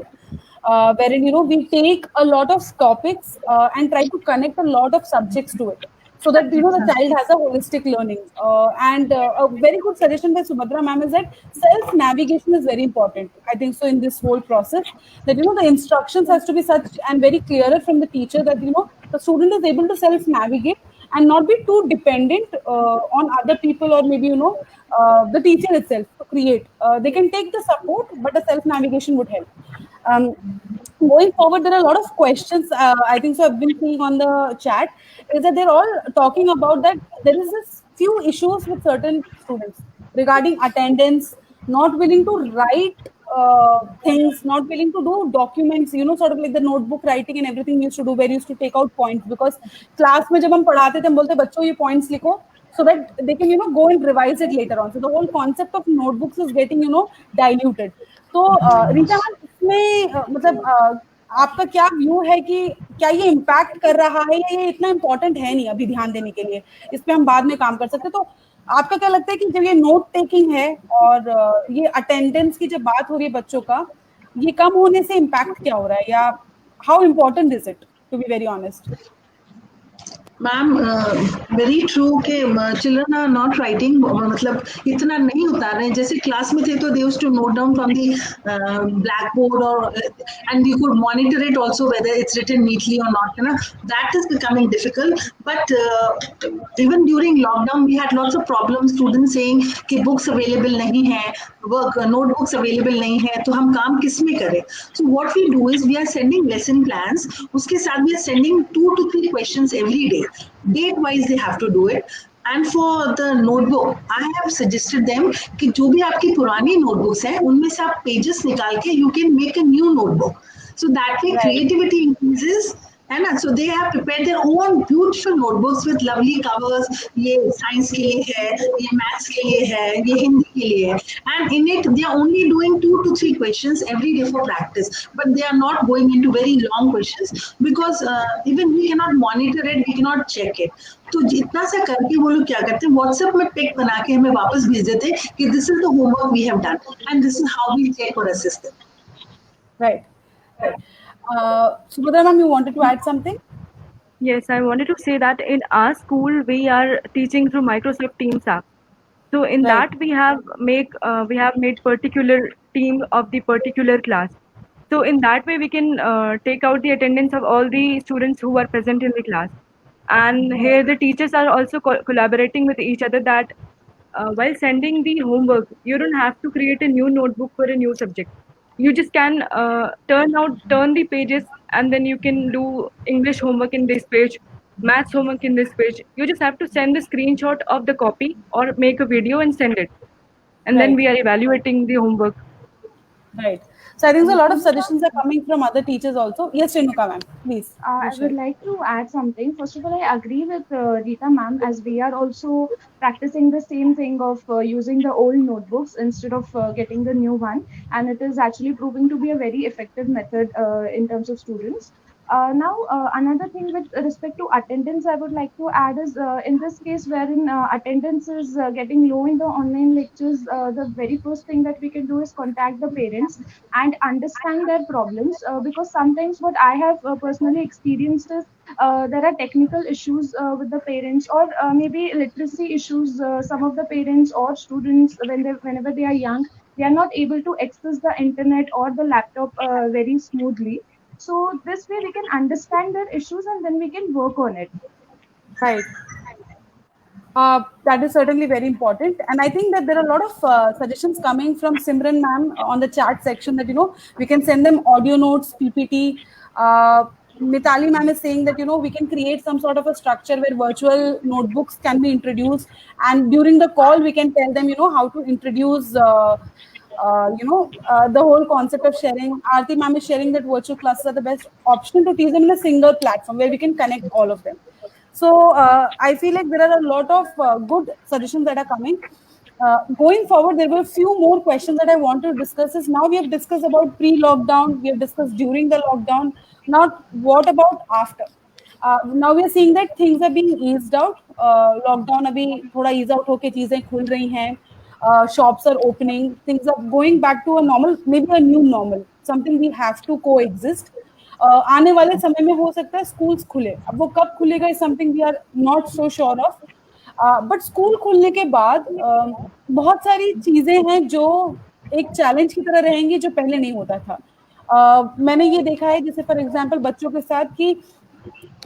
wherein we take a lot of topics and try to connect a lot of subjects to it, so that the child has a holistic learning. And a very good suggestion by Subhadra ma'am is that self navigation is very important. I think so in this whole process, that the instructions has to be such and very clearer from the teacher that the student is able to self navigate and not be too dependent on other people, or maybe the teacher itself to create. They can take the support, but a self navigation would help. um, Going forward, there are a lot of questions, I think so I've been seeing on the chat, is that they're all talking about that there is this few issues with certain students regarding attendance, not willing to write things, not willing to do documents, sort of like the notebook writing and everything we used to do, where we used to take out points, because class में जब हम पढ़ाते थे हम बोलते बच्चों ये points लिखो, so that they can go and revise it later on. So the whole concept of notebooks is getting diluted. तो रीता मैम, इसमें मतलब आपका क्या व्यू है कि क्या ये इम्पैक्ट कर रहा है, या ये इतना इम्पोर्टेंट है नहीं अभी ध्यान देने के लिए, इस पे हम बाद में काम कर सकते हैं? तो आपका क्या लगता है कि जब ये नोट टेकिंग है और ये अटेंडेंस की जब बात हो रही है बच्चों का, ये कम होने से इम्पैक्ट क्या हो रहा है, या how important is it, to be very honest? Ma'am very true के चिल्ड्रन आर नॉट राइटिंग, मतलब इतना नहीं उतार रहे हैं। जैसे क्लास में थे तो they used to note down from the blackboard, और and you could monitor it also whether it's written neatly और नॉट, है ना। That is becoming difficult, but even during lockdown we had lots of problem, students saying कि books available नहीं है, work notebooks available नहीं है, तो हम काम किस में करें? So what we do is we are sending lesson plans, उसके साथ we are sending 2 to 3 questions every day, date wise they have to do it. And for the notebook I have suggested them कि जो भी आपकी पुरानी notebooks हैं उनमें से आप pages निकाल के you can make a new notebook, so that way creativity increases, है ना। So they have prepared their own beautiful notebooks with lovely covers. ये science के लिए है, ये maths के लिए है, ये हिंदी के लिए है, and in it they are only doing 2 to 3 questions every day for practice, but they are not going into very long questions because even we cannot monitor it, we cannot check it. तो जितना सा करके वो लोग क्या करते हैं, WhatsApp में पिक बना के हमें वापस भेज देते हैं कि this is the homework we have done and this is how we check और assist them. Right. Subhadra ma'am, you wanted to add something? Yes, I wanted to say that in our school we are teaching through Microsoft Teams app. So in that we have made particular team of the particular class. So in that way we can take out the attendance of all the students who are present in the class. And here the teachers are also collaborating with each other that while sending the homework, you don't have to create a new notebook for a new subject. You just can turn the pages, and then you can do English homework in this page, maths homework in this page. You just have to send the screenshot of the copy or make a video and send it. And then Right. we are evaluating the homework. Right. So I think a lot of suggestions are coming from other teachers also. Yes, Renuka ma'am, please. I Do would share. like to add something. First of all, I agree with Rita ma'am, as we are also practicing the same thing of using the old notebooks instead of getting the new one, and it is actually proving to be a very effective method in terms of students. Now, another thing with respect to attendance, I would like to add is in this case wherein attendance is getting low in the online lectures, the very first thing that we can do is contact the parents and understand their problems, because sometimes what I have personally experienced is there are technical issues with the parents, or maybe literacy issues. Some of the parents or students, whenever they are young, they are not able to access the internet or the laptop very smoothly. So this way we can understand their issues and then we can work on it. Right. That is certainly very important. And I think that there are a lot of suggestions coming from Simran ma'am on the chat section that, we can send them audio notes, PPT. Mitali ma'am is saying that, we can create some sort of a structure where virtual notebooks can be introduced. And during the call, we can tell them, how to introduce, the whole concept of sharing. Aarti ma'am is sharing that virtual classes are the best option to teach them in a single platform where we can connect all of them. So I feel like there are a lot of good suggestions that are coming. Going forward, there were a few more questions that I want to discuss. Is now we have discussed about pre-lockdown, we have discussed during the lockdown. Now, what about after? Now we are seeing that things are being eased out. Lockdown अभी थोड़ा ease out होके चीजें खुल रही हैं. Shops are opening. Things are going back to a normal, maybe a new normal. Something we have to coexist. आने वाले समय में हो सकता है स्कूल्स खुले. अब वो कब खुलेगा is something we are not so sure of. But school खुलने के बाद बहुत सारी चीजें हैं जो एक चैलेंज की तरह रहेंगी जो पहले नहीं होता था. मैंने ये देखा है जैसे फॉर एग्जांपल बच्चों के साथ कि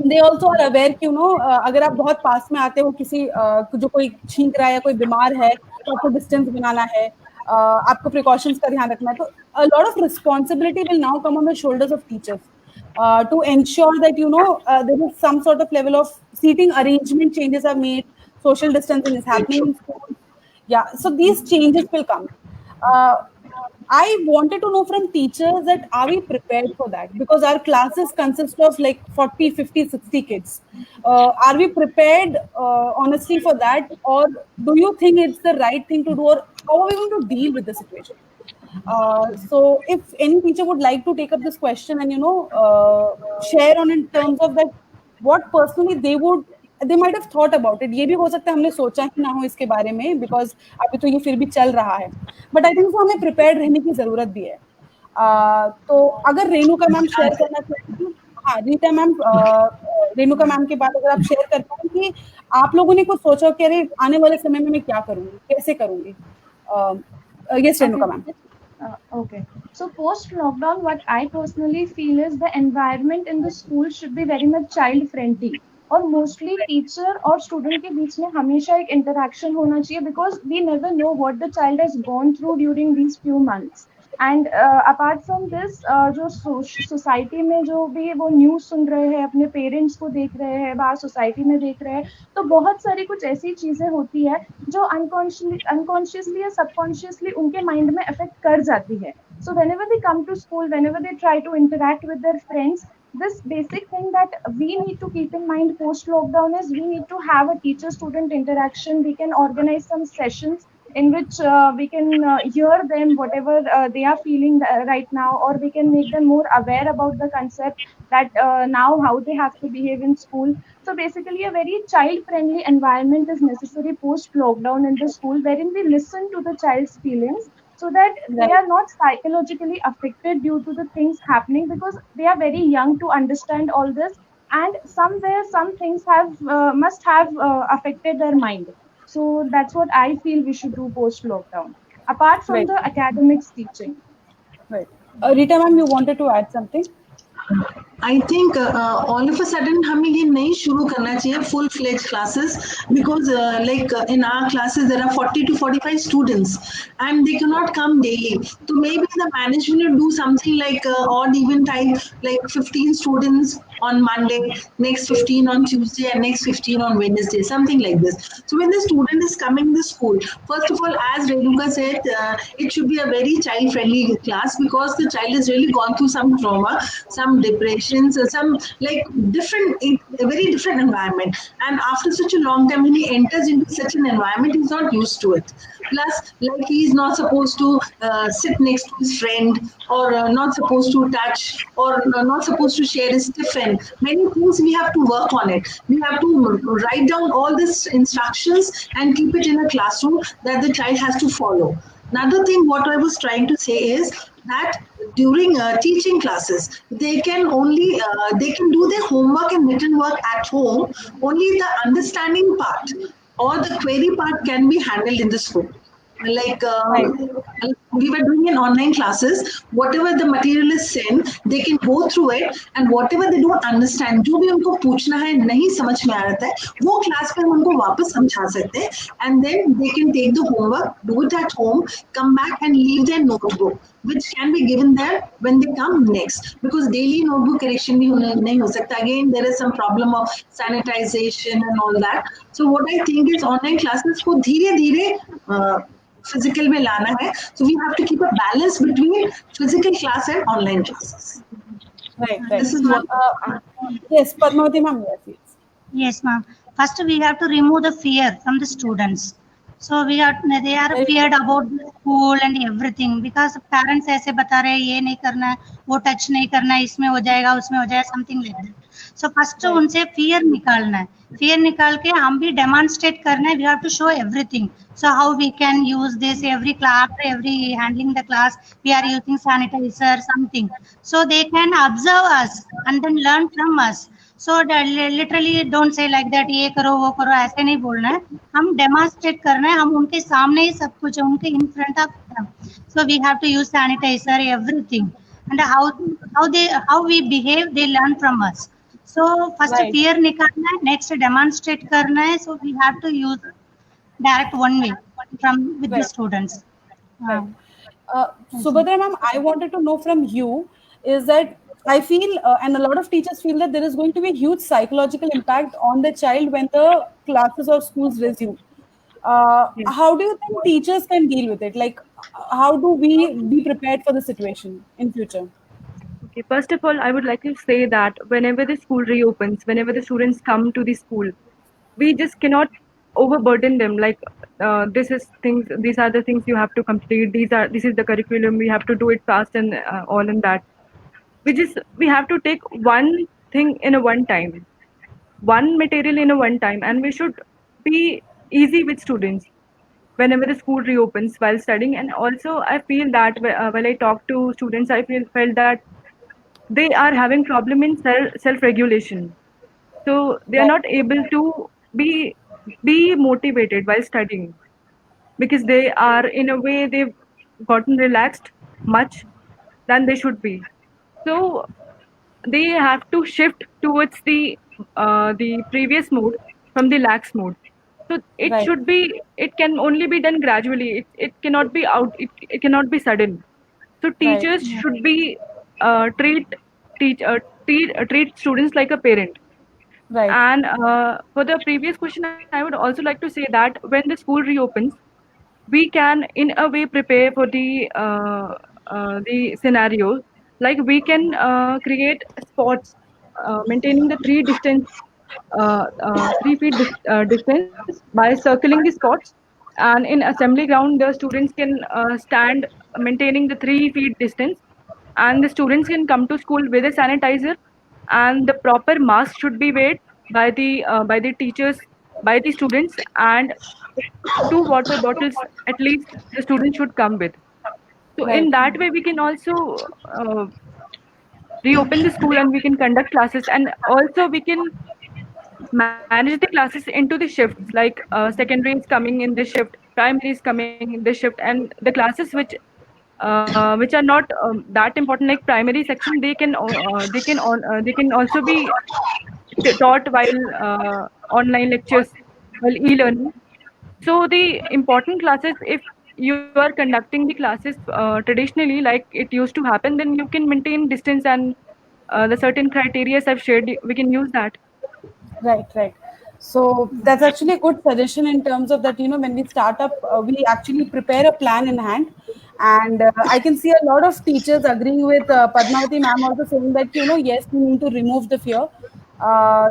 दे ऑल्सो आर अवेयर कि अगर आप बहुत पास में आते हो किसी जो कोई छींक रहा है या कोई बीमार है तो आपको डिस्टेंस बनाना है, आपको प्रिकॉशंस का ध्यान रखना है. तो a lot of responsibility will now come on the shoulders of teachers to ensure that there is some sort of level of seating arrangement changes are made, social distancing is happening in schools. Yeah, so these changes will come. I wanted to know from teachers that are we prepared for that? Because our classes consist of like 40, 50, 60 kids. Are we prepared honestly for that? Or do you think it's the right thing to do? Or how are we going to deal with the situation? So if any teacher would like to take up this question and, share on in terms of that, what personally they might have thought about it. ये भी हो सकता है हमने सोचा ही ना हो इसके बारे में because अभी तो ये फिर भी चल रहा है. But I think हमें prepared रहने की जरूरत भी है. तो अगर रेणुका मैम शेयर करना चाहेंगी, हाँ रीता मैम, रेणुका मैम के बाद अगर आप शेयर कर पाएं कि आप लोगों ने कुछ सोचा कि अरे आने वाले समय में मैं क्या करूंगी, कैसे करूंगी. Yes, Renuka ma'am. Okay. So post lockdown, what I personally feel is the environment in the school should be very much child friendly. और मोस्टली टीचर और स्टूडेंट के बीच में हमेशा एक इंटरेक्शन होना चाहिए, because we never know what the child has gone through during these few months. And apart from this, जो सोसाइटी में जो भी वो न्यूज़ सुन रहे हैं, अपने पेरेंट्स को देख रहे हैं, बाहर सोसाइटी में देख रहे हैं, तो बहुत सारी कुछ ऐसी चीज़ें होती है जो अनकॉन्शियसली या सबकॉन्शियसली उनके माइंड में अफेक्ट कर जाती है. So whenever they come to school, whenever they try to interact with their friends, this basic thing that we need to keep in mind post lockdown is we need to have a teacher student interaction. We can organize some sessions in which we can hear them whatever they are feeling right now, or we can make them more aware about the concept that now how they have to behave in school. So basically a very child friendly environment is necessary post lockdown in the school, wherein we listen to the child's feelings so that they are not psychologically affected due to the things happening, because they are very young to understand all this, and somewhere some things must have affected their mind. So that's what I feel we should do post lockdown, apart from Right. the academics teaching. Right. Rita ma'am, you wanted to add something? I think all of a sudden हमें ये नहीं शुरू करना चाहिए full fledged classes, because in our classes there are 40 to 45 students and they cannot come daily. So maybe the management will do something like odd even type, like 15 students on Monday, next 15 on Tuesday, and next 15 on Wednesday, something like this. So when the student is coming to school, first of all, as Renuka said, it should be a very child-friendly class because the child has really gone through some trauma, some depressions, some like different, a very different environment. And after such a long time, when he enters into such an environment, he's not used to it. Plus, like he's not supposed to sit next to his friend, or not supposed to touch, or not supposed to share his tiffin. Many things we have to work on it. We have to write down all these instructions and keep it in a classroom that the child has to follow. Another thing, what I was trying to say is that during teaching classes, they can only they can do their homework and written work at home. Only the understanding part or the query part can be handled in the school. Like we were doing in online classes, whatever the material is sent, they can go through it, and whatever they don't understand, जो भी उनको पूछना है नहीं समझ में आ रहा है, वो क्लास में हम उनको वापस समझा सकते हैं, and then they can take the homework, do it at home, come back and leave their notebook, which can be given there when they come next, because daily notebook correction भी नहीं हो सकता. Again, there is some problem of sanitization and all that. So what I think is online classes को धीरे-धीरे physical में लाना है. So we have to keep a balance between physical class and online classes. Right. This is what. Yes, Padmavati ma'am. Yes. Yes, ma'am. First, we have to remove the fear from the students. So they are feared about the school and everything because parents ऐसे बता रहे हैं ये नहीं करना है, वो touch नहीं करना है, इसमें हो जाएगा, उसमें हो जाएगा, something like that. So first उनसे fear निकालना है. Fear निकाल के हम भी demonstrate करना है. We have to show everything. So how we can use this every class, every handling the class, we are using sanitizer, something. So they can observe us and then learn from us. So literally don't say like that ये करो वो करो ऐसे नहीं बोलना है, हम demonstrate करना है, हम उनके सामने ही सब कुछ उनके in front of them. So we have to use sanitizer, everything, and how we behave, they learn from us. So first fear निकालना है, next demonstrate करना है. So we have to use direct one way from with the students. Subhadra ma'am, I wanted to know from you is that I feel, and a lot of teachers feel that there is going to be a huge psychological impact on the child when the classes or schools resume. How do you think teachers can deal with it? Like, how do we be prepared for the situation in future? Okay, first of all, I would like to say that whenever the school reopens, whenever the students come to the school, we just cannot overburden them. Like these are the things you have to complete. This is the curriculum. We have to do it fast and all in that. We have to take one thing in a one time, one material in a one time, and we should be easy with students whenever the school reopens while studying. And also I feel that when I talk to students, I felt that they are having problem in self-regulation. So they are not able to be motivated while studying because they are, in a way, they've gotten relaxed much than they should be. So they have to shift towards the previous mode from the lax mode. So it should be, it can only be done gradually. It cannot be it cannot be sudden. So teachers should be treat students like a parent. Right. And for the previous question, I would also like to say that when the school reopens, we can in a way prepare for the scenario. Like we can create spots maintaining the 3 feet distance by circling the spots, and in assembly ground the students can stand maintaining the 3 feet distance, and the students can come to school with a sanitizer, and the proper mask should be weighed by the teachers, by the students, and 2 water bottles at least the students should come with. So in that way we can also reopen the school and we can conduct classes, and also we can manage the classes into the shifts, like secondary is coming in this shift, primary is coming in this shift, and the classes which are not that important, like primary section, they can also be taught while online lectures, while e-learning. So the important classes, if you are conducting the classes traditionally like it used to happen, then you can maintain distance and the certain criteria I've shared, we can use that. Right. So that's actually a good suggestion in terms of that, when we start up, we actually prepare a plan in hand. And I can see a lot of teachers agreeing with Padmavati ma'am also saying that, yes, we need to remove the fear.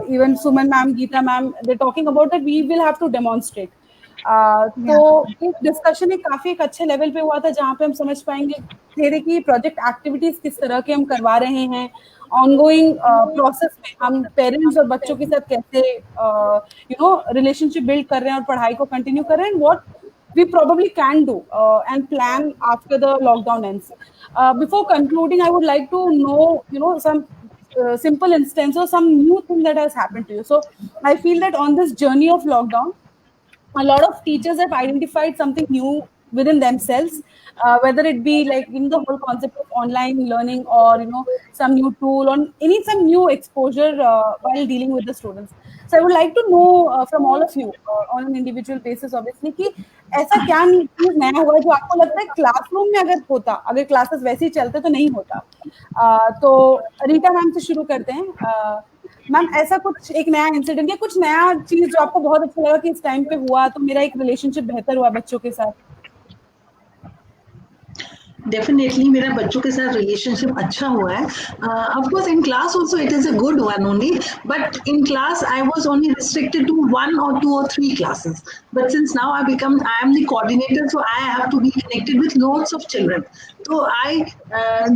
Even Suman ma'am, Geeta ma'am, they're talking about that we will have to demonstrate. तो Yeah. इस discussion एक काफी एक अच्छे level पे हुआ था जहाँ पे हम समझ पाएंगे थे कि प्रोजेक्ट एक्टिविटीज किस तरह के हम करवा रहे हैं ऑनगोइंग प्रोसेस में हम पेरेंट्स और बच्चों के साथ कैसे रिलेशनशिप बिल्ड कर रहे हैं और पढ़ाई को कंटिन्यू कर रहे हैं what we probably can do and plan after the lockdown ends. Before concluding, I would like to know, some simple instance or some new thing that has happened to you. So I feel that on this journey of lockdown, a lot of teachers have identified something new within themselves, whether it be like the whole concept of online learning or some new tool or some new exposure while dealing with the students. So I would like to know from all of you on an individual basis, obviously, कि ऐसा क्या चीज नया हुआ है जो आपको लगता है क्लासरूम में अगर क्लासेस वैसे ही चलते तो नहीं होता. तो रीटा मैम से शुरू करते हैं. मैम ऐसा कुछ एक नया इंसिडेंट या कुछ नया चीज जो आपको बहुत अच्छा लगा कि इस टाइम पे हुआ तो मेरा एक रिलेशनशिप बेहतर हुआ बच्चों के साथ. डेफिनेटली मेरा बच्चों के साथ रिलेशनशिप अच्छा हुआ है. Of course in class also it is a good one only, but in class I was only restricted to 1 or 2 or 3 classes, but since now I am the coordinator, so I have to be connected with lots of children. So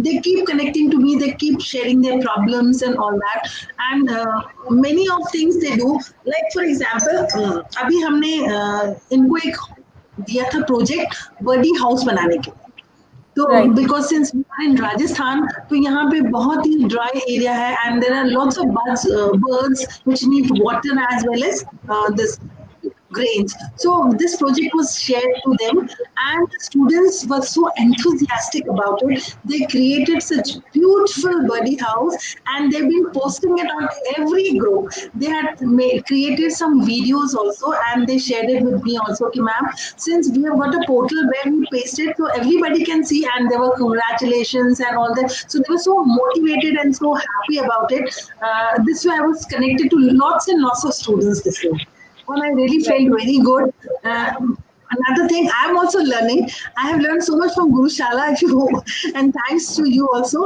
they keep connecting to me, they keep sharing their problems and all that, and many of things they do, like for example अभी हमने इनको एक दिया था project birdie house बनाने के. तो because since we are in Rajasthan तो यहाँ पे बहुत ही ड्राई एरिया है and there are lots of birds which need water as well as this grains. So this project was shared to them and the students were so enthusiastic about it. They created such beautiful birdie house and they've been posting it on every group. They had created some videos also and they shared it with me also ki ma'am, since we have got a portal where we paste it so everybody can see, and there were congratulations and all that. So they were so motivated and so happy about it. This way I was connected to lots and lots of students this way. And I really felt very good. Another thing, I'm also learning. I have learned so much from Guru Shala, and thanks to you also.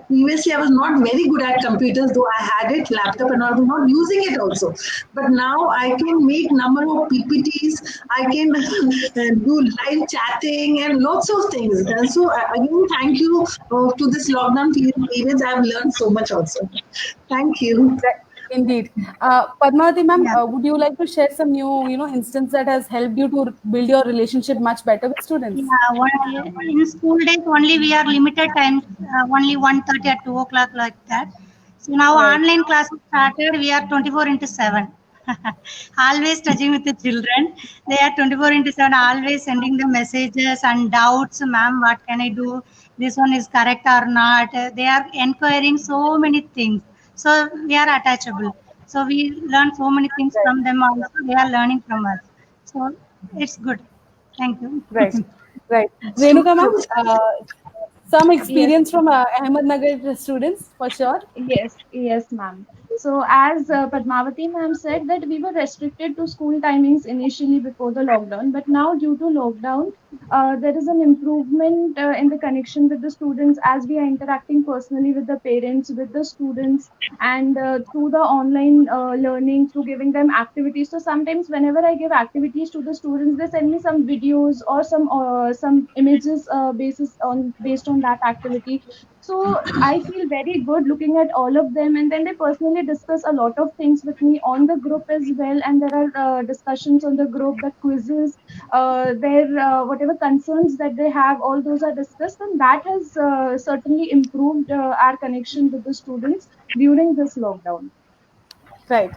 Previously I was not very good at computers, though I had it, laptop, and I was not using it also. But now I can make number of PPTs. I can do live chatting and lots of things. And so again, thank you to this lockdown period. I have learned so much also. Thank you. Indeed. Padmavati ma'am, would you like to share some new, instance that has helped you to build your relationship much better with students? Yeah, in school days only we are limited times, only 1:30 or 2 o'clock like that. So now online classes started, we are 24/7. Always touching with the children. They are 24/7, always sending the messages and doubts. Ma'am, what can I do? This one is correct or not? They are inquiring so many things. So we are attachable. So we learn so many things from them also. They are learning from us. So it's good. Thank you. Right. Renuka ma'am, some experience from Ahmednagar students for sure. Yes, ma'am. So as Padmavati ma'am said that we were restricted to school timings initially before the lockdown, but now due to lockdown, there is an improvement in the connection with the students as we are interacting personally with the parents, with the students, and through the online learning, through giving them activities. So sometimes whenever I give activities to the students, they send me some videos or some images based on that activity. So I feel very good looking at all of them, and then they personally discuss a lot of things with me on the group as well. And there are discussions on the group, the quizzes, their whatever concerns that they have, all those are discussed, and that has certainly improved our connection with the students during this lockdown. Right.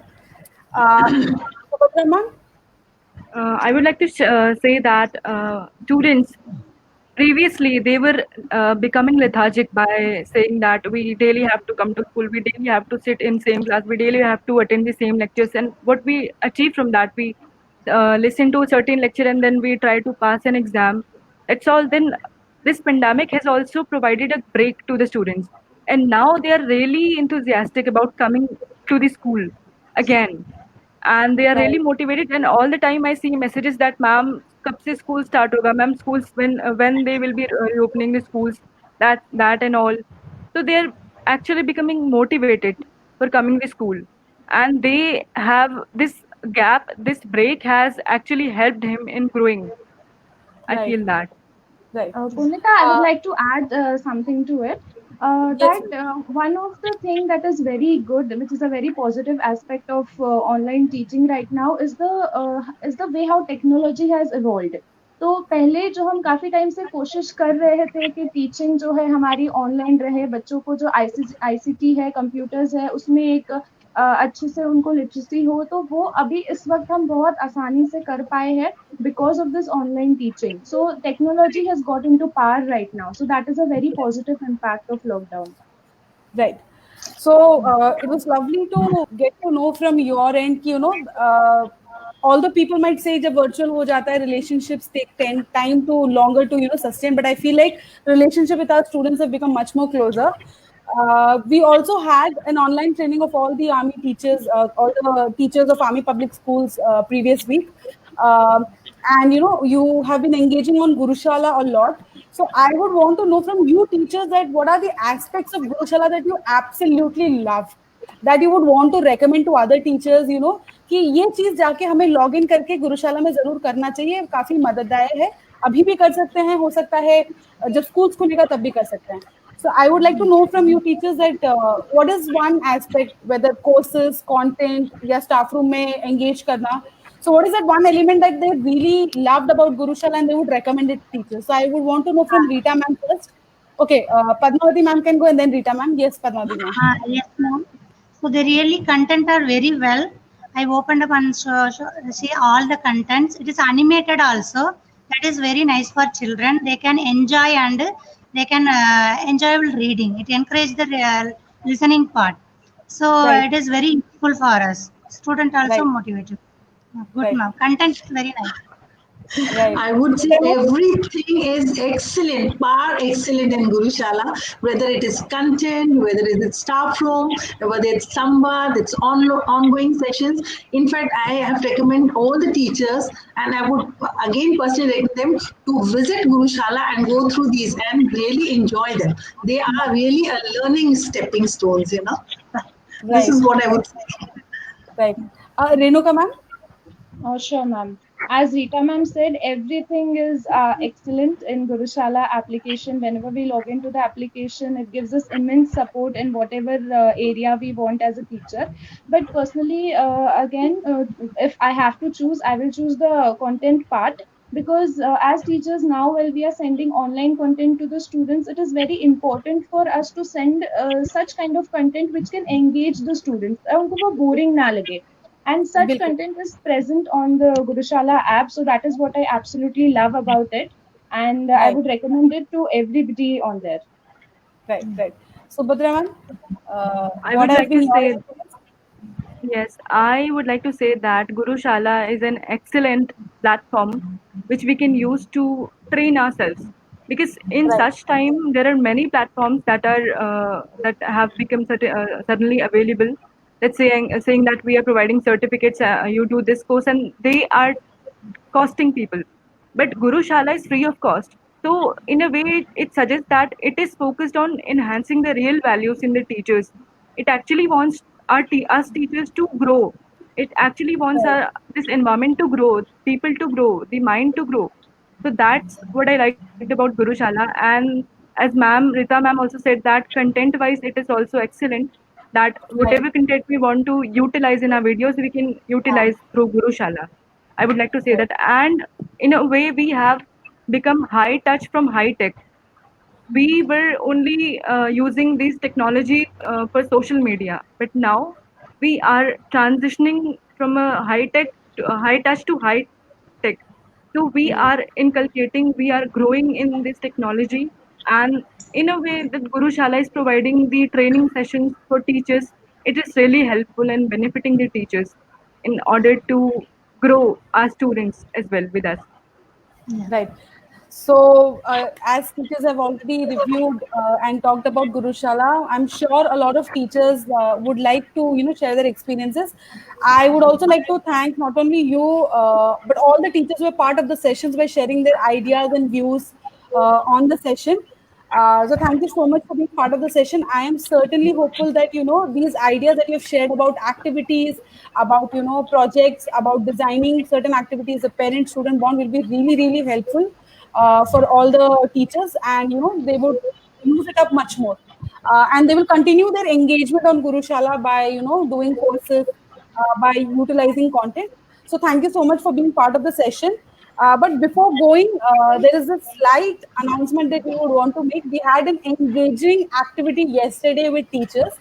Ma'am? I would like to say that students previously they were becoming lethargic by saying that we daily have to come to school, we daily have to sit in same class, we daily have to attend the same lectures, and what we achieve from that, we listen to a certain lecture and then we try to pass an exam. That's all. Then this pandemic has also provided a break to the students, and now they are really enthusiastic about coming to the school again, and they are really Right. motivated. And all the time I see messages that ma'am kab se school start hoga, ma'am schools when they will be reopening the schools, that and all. So they are actually becoming motivated for coming to school, and they have this gap, this break has actually helped him in growing. I Right. feel that. Right. Purnita, I would Uh, like to add something to it. yes. That one of the thing that is very good, which is a very positive aspect of online teaching right now, is the way how technology has evolved. तो पहले जो हम काफी time से कोशिश कर रहे थे कि टीचिंग जो है हमारी ऑनलाइन रहे, बच्चों को जो आईसीटी है, कंप्यूटर्स है, उसमें एक अच्छे से उनको लिटरेसी हो, तो वो अभी इस वक्त हम बहुत आसानी से कर पाए हैं because of this online teaching. So technology has got into power right now. So that is a very positive impact of lockdown. Right. So it was lovely to get to know from your end, कि, all the people might say जब virtual हो जाता है, relationships take time to longer to sustain. But I feel like relationship with our students have become much more closer. We also had an online training of all the army teachers, all the teachers of army public schools previous week. Um, and you have been engaging on Gurushala a lot. So I would want to know from you teachers that what are the aspects of Gurushala that you absolutely love, that you would want to recommend to other teachers, कि ये चीज जाके हमें log in करके गुरुशाला में जरूर करना चाहिए, काफी मदददायक है, अभी भी कर सकते हैं, हो सकता है जब स्कूल खुलेगा तब भी कर सकते हैं. So I would like to know from you teachers that what is one aspect, whether courses, content या staff room में engage करना. So what is that one element that they really loved about Gurushala and they would recommend it to teachers? So I would want to know from Rita ma'am first. Okay, Padmavati ma'am can go and then Rita ma'am. Yes, Padmavati ma'am. Yes, ma'am. So the really content are very well. I opened up and see all the contents. It is animated also. That is very nice for children. They can enjoy and they can enjoyable reading. It encourage the listening part. So Right, it is very useful for us. Student also right, motivated. Good, right, ma'am. Content is very nice. right. I would say everything is excellent, par excellent in Gurushala, whether it is content, whether it is staff room, whether it's Samvad, it's ongoing sessions. In fact, I have recommend all the teachers, and I would again personally recommend them to visit Gurushala and go through these and really enjoy them. They are really a learning stepping stones. This Right, is what I would say. right. Renuka ma'am? Sure, ma'am. As Rita ma'am said, everything is excellent in Gurushala application. Whenever we log into the application, it gives us immense support in whatever area we want as a teacher. But personally, again, if I have to choose, I will choose the content part, because as teachers now, while we are sending online content to the students, it is very important for us to send such kind of content which can engage the students. उनको वो boring ना लगे. And such बिल्कुल. content is present on the Gurushala app, so that is what I absolutely love about it, and I Right, would recommend it to everybody on there. right, right. So Bhadra ma'am, I what would has like been to your say, experience? yes, I would like to say that Guru Shala is an excellent platform which we can use to train ourselves. Because in Right, such time, there are many platforms that are that have become suddenly available. Let's say saying that we are providing certificates, you do this course, and they are costing people. But Guru Shala is free of cost. So in a way, it suggests that it is focused on enhancing the real values in the teachers. It actually wants us teachers to grow. It actually wants right, this environment to grow, people to grow, the mind to grow. So that's what I liked about Guru Shala. And as ma'am, Rita ma'am also said that content wise, it is also excellent. That right. whatever content we want to utilize in our videos, we can utilize through Guru Shala. I would like to say Right. that. And in a way, we have become high touch from high tech. We were only using this technology for social media, but now we are transitioning from a high tech to a high touch to high tech. So we Mhm. are inculcating, we are growing in this technology, and in a way that Guru Shala is providing the training sessions for teachers. It is really helpful and benefiting the teachers in order to grow our students as well with us. Yeah. Right. So, as teachers have already reviewed and talked about Gurushala, I'm sure a lot of teachers would like to, share their experiences. I would also like to thank not only you, but all the teachers who were part of the sessions by sharing their ideas and views on the session. So thank you so much for being part of the session. I am certainly hopeful that these ideas that you've shared about activities, about projects, about designing certain activities, the parent-student bond will be really really helpful for all the teachers, and they would use it up much more, and they will continue their engagement on Gurushala by doing courses, by utilizing content. So thank you so much for being part of the session. But before going, there is a slight announcement that we would want to make. We had an engaging activity yesterday with teachers.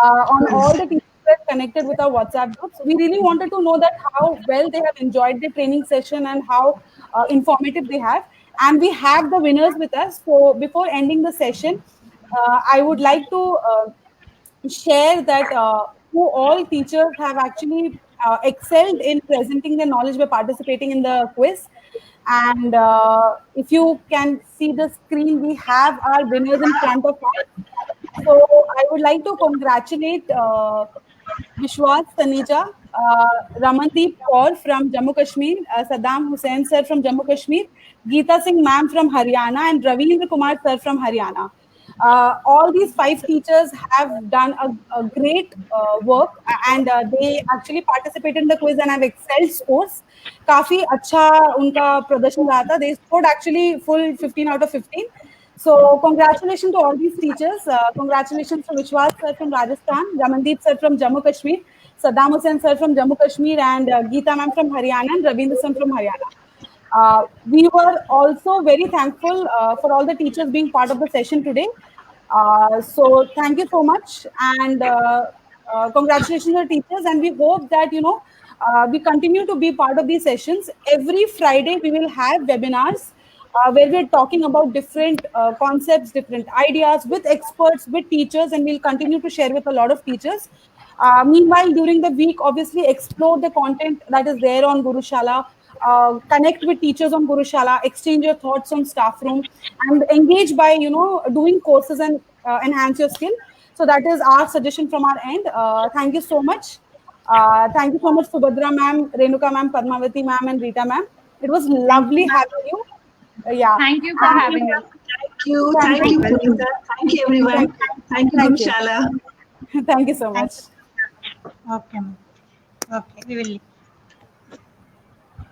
On all the teachers were connected with our WhatsApp group. So we really wanted to know that how well they have enjoyed the training session and how informative they have. And we have the winners with us. So before ending the session, I would like to share that who all teachers have actually excelled in presenting their knowledge by participating in the quiz. And if you can see the screen, we have our winners in front of us. So I would like to congratulate Vishwas Taneja, Ramandeep Kaur from Jammu Kashmir, Saddam Hussain sir from Jammu Kashmir, Geeta Singh ma'am from Haryana, and Ravindra Kumar sir from Haryana. All these 5 teachers have done a great work, and they actually participated in the quiz and have excelled scores. काफी अच्छा उनका प्रदर्शन रहा था. They scored actually full 15 out of 15. So congratulations to all these teachers. Congratulations to Vishwas sir from Rajasthan, Ramandeep sir from Jammu Kashmir, Saddam Hussain sir from Jammu Kashmir, and Geeta ma'am from Haryana, and Ravindra sir from Haryana. We were also very thankful for all the teachers being part of the session today. So thank you so much, and congratulations to the teachers. And we hope that we continue to be part of these sessions. Every Friday we will have webinars where we're talking about different concepts, different ideas with experts, with teachers, and we'll continue to share with a lot of teachers. Meanwhile, during the week, obviously explore the content that is there on Gurushala, connect with teachers on Gurushala, exchange your thoughts on staff room, and engage by doing courses and enhance your skill. So that is our suggestion from our end. Thank you so much. Thank you so much, Subhadra ma'am, Renuka ma'am, Padmavati ma'am, and Rita ma'am. It was lovely having you. Yeah. Thank you for having us. Thank you, Puneeta. Thank you, everyone. Thank you, Gurushala. Thank you so much. Okay, ma'am. Okay, we will.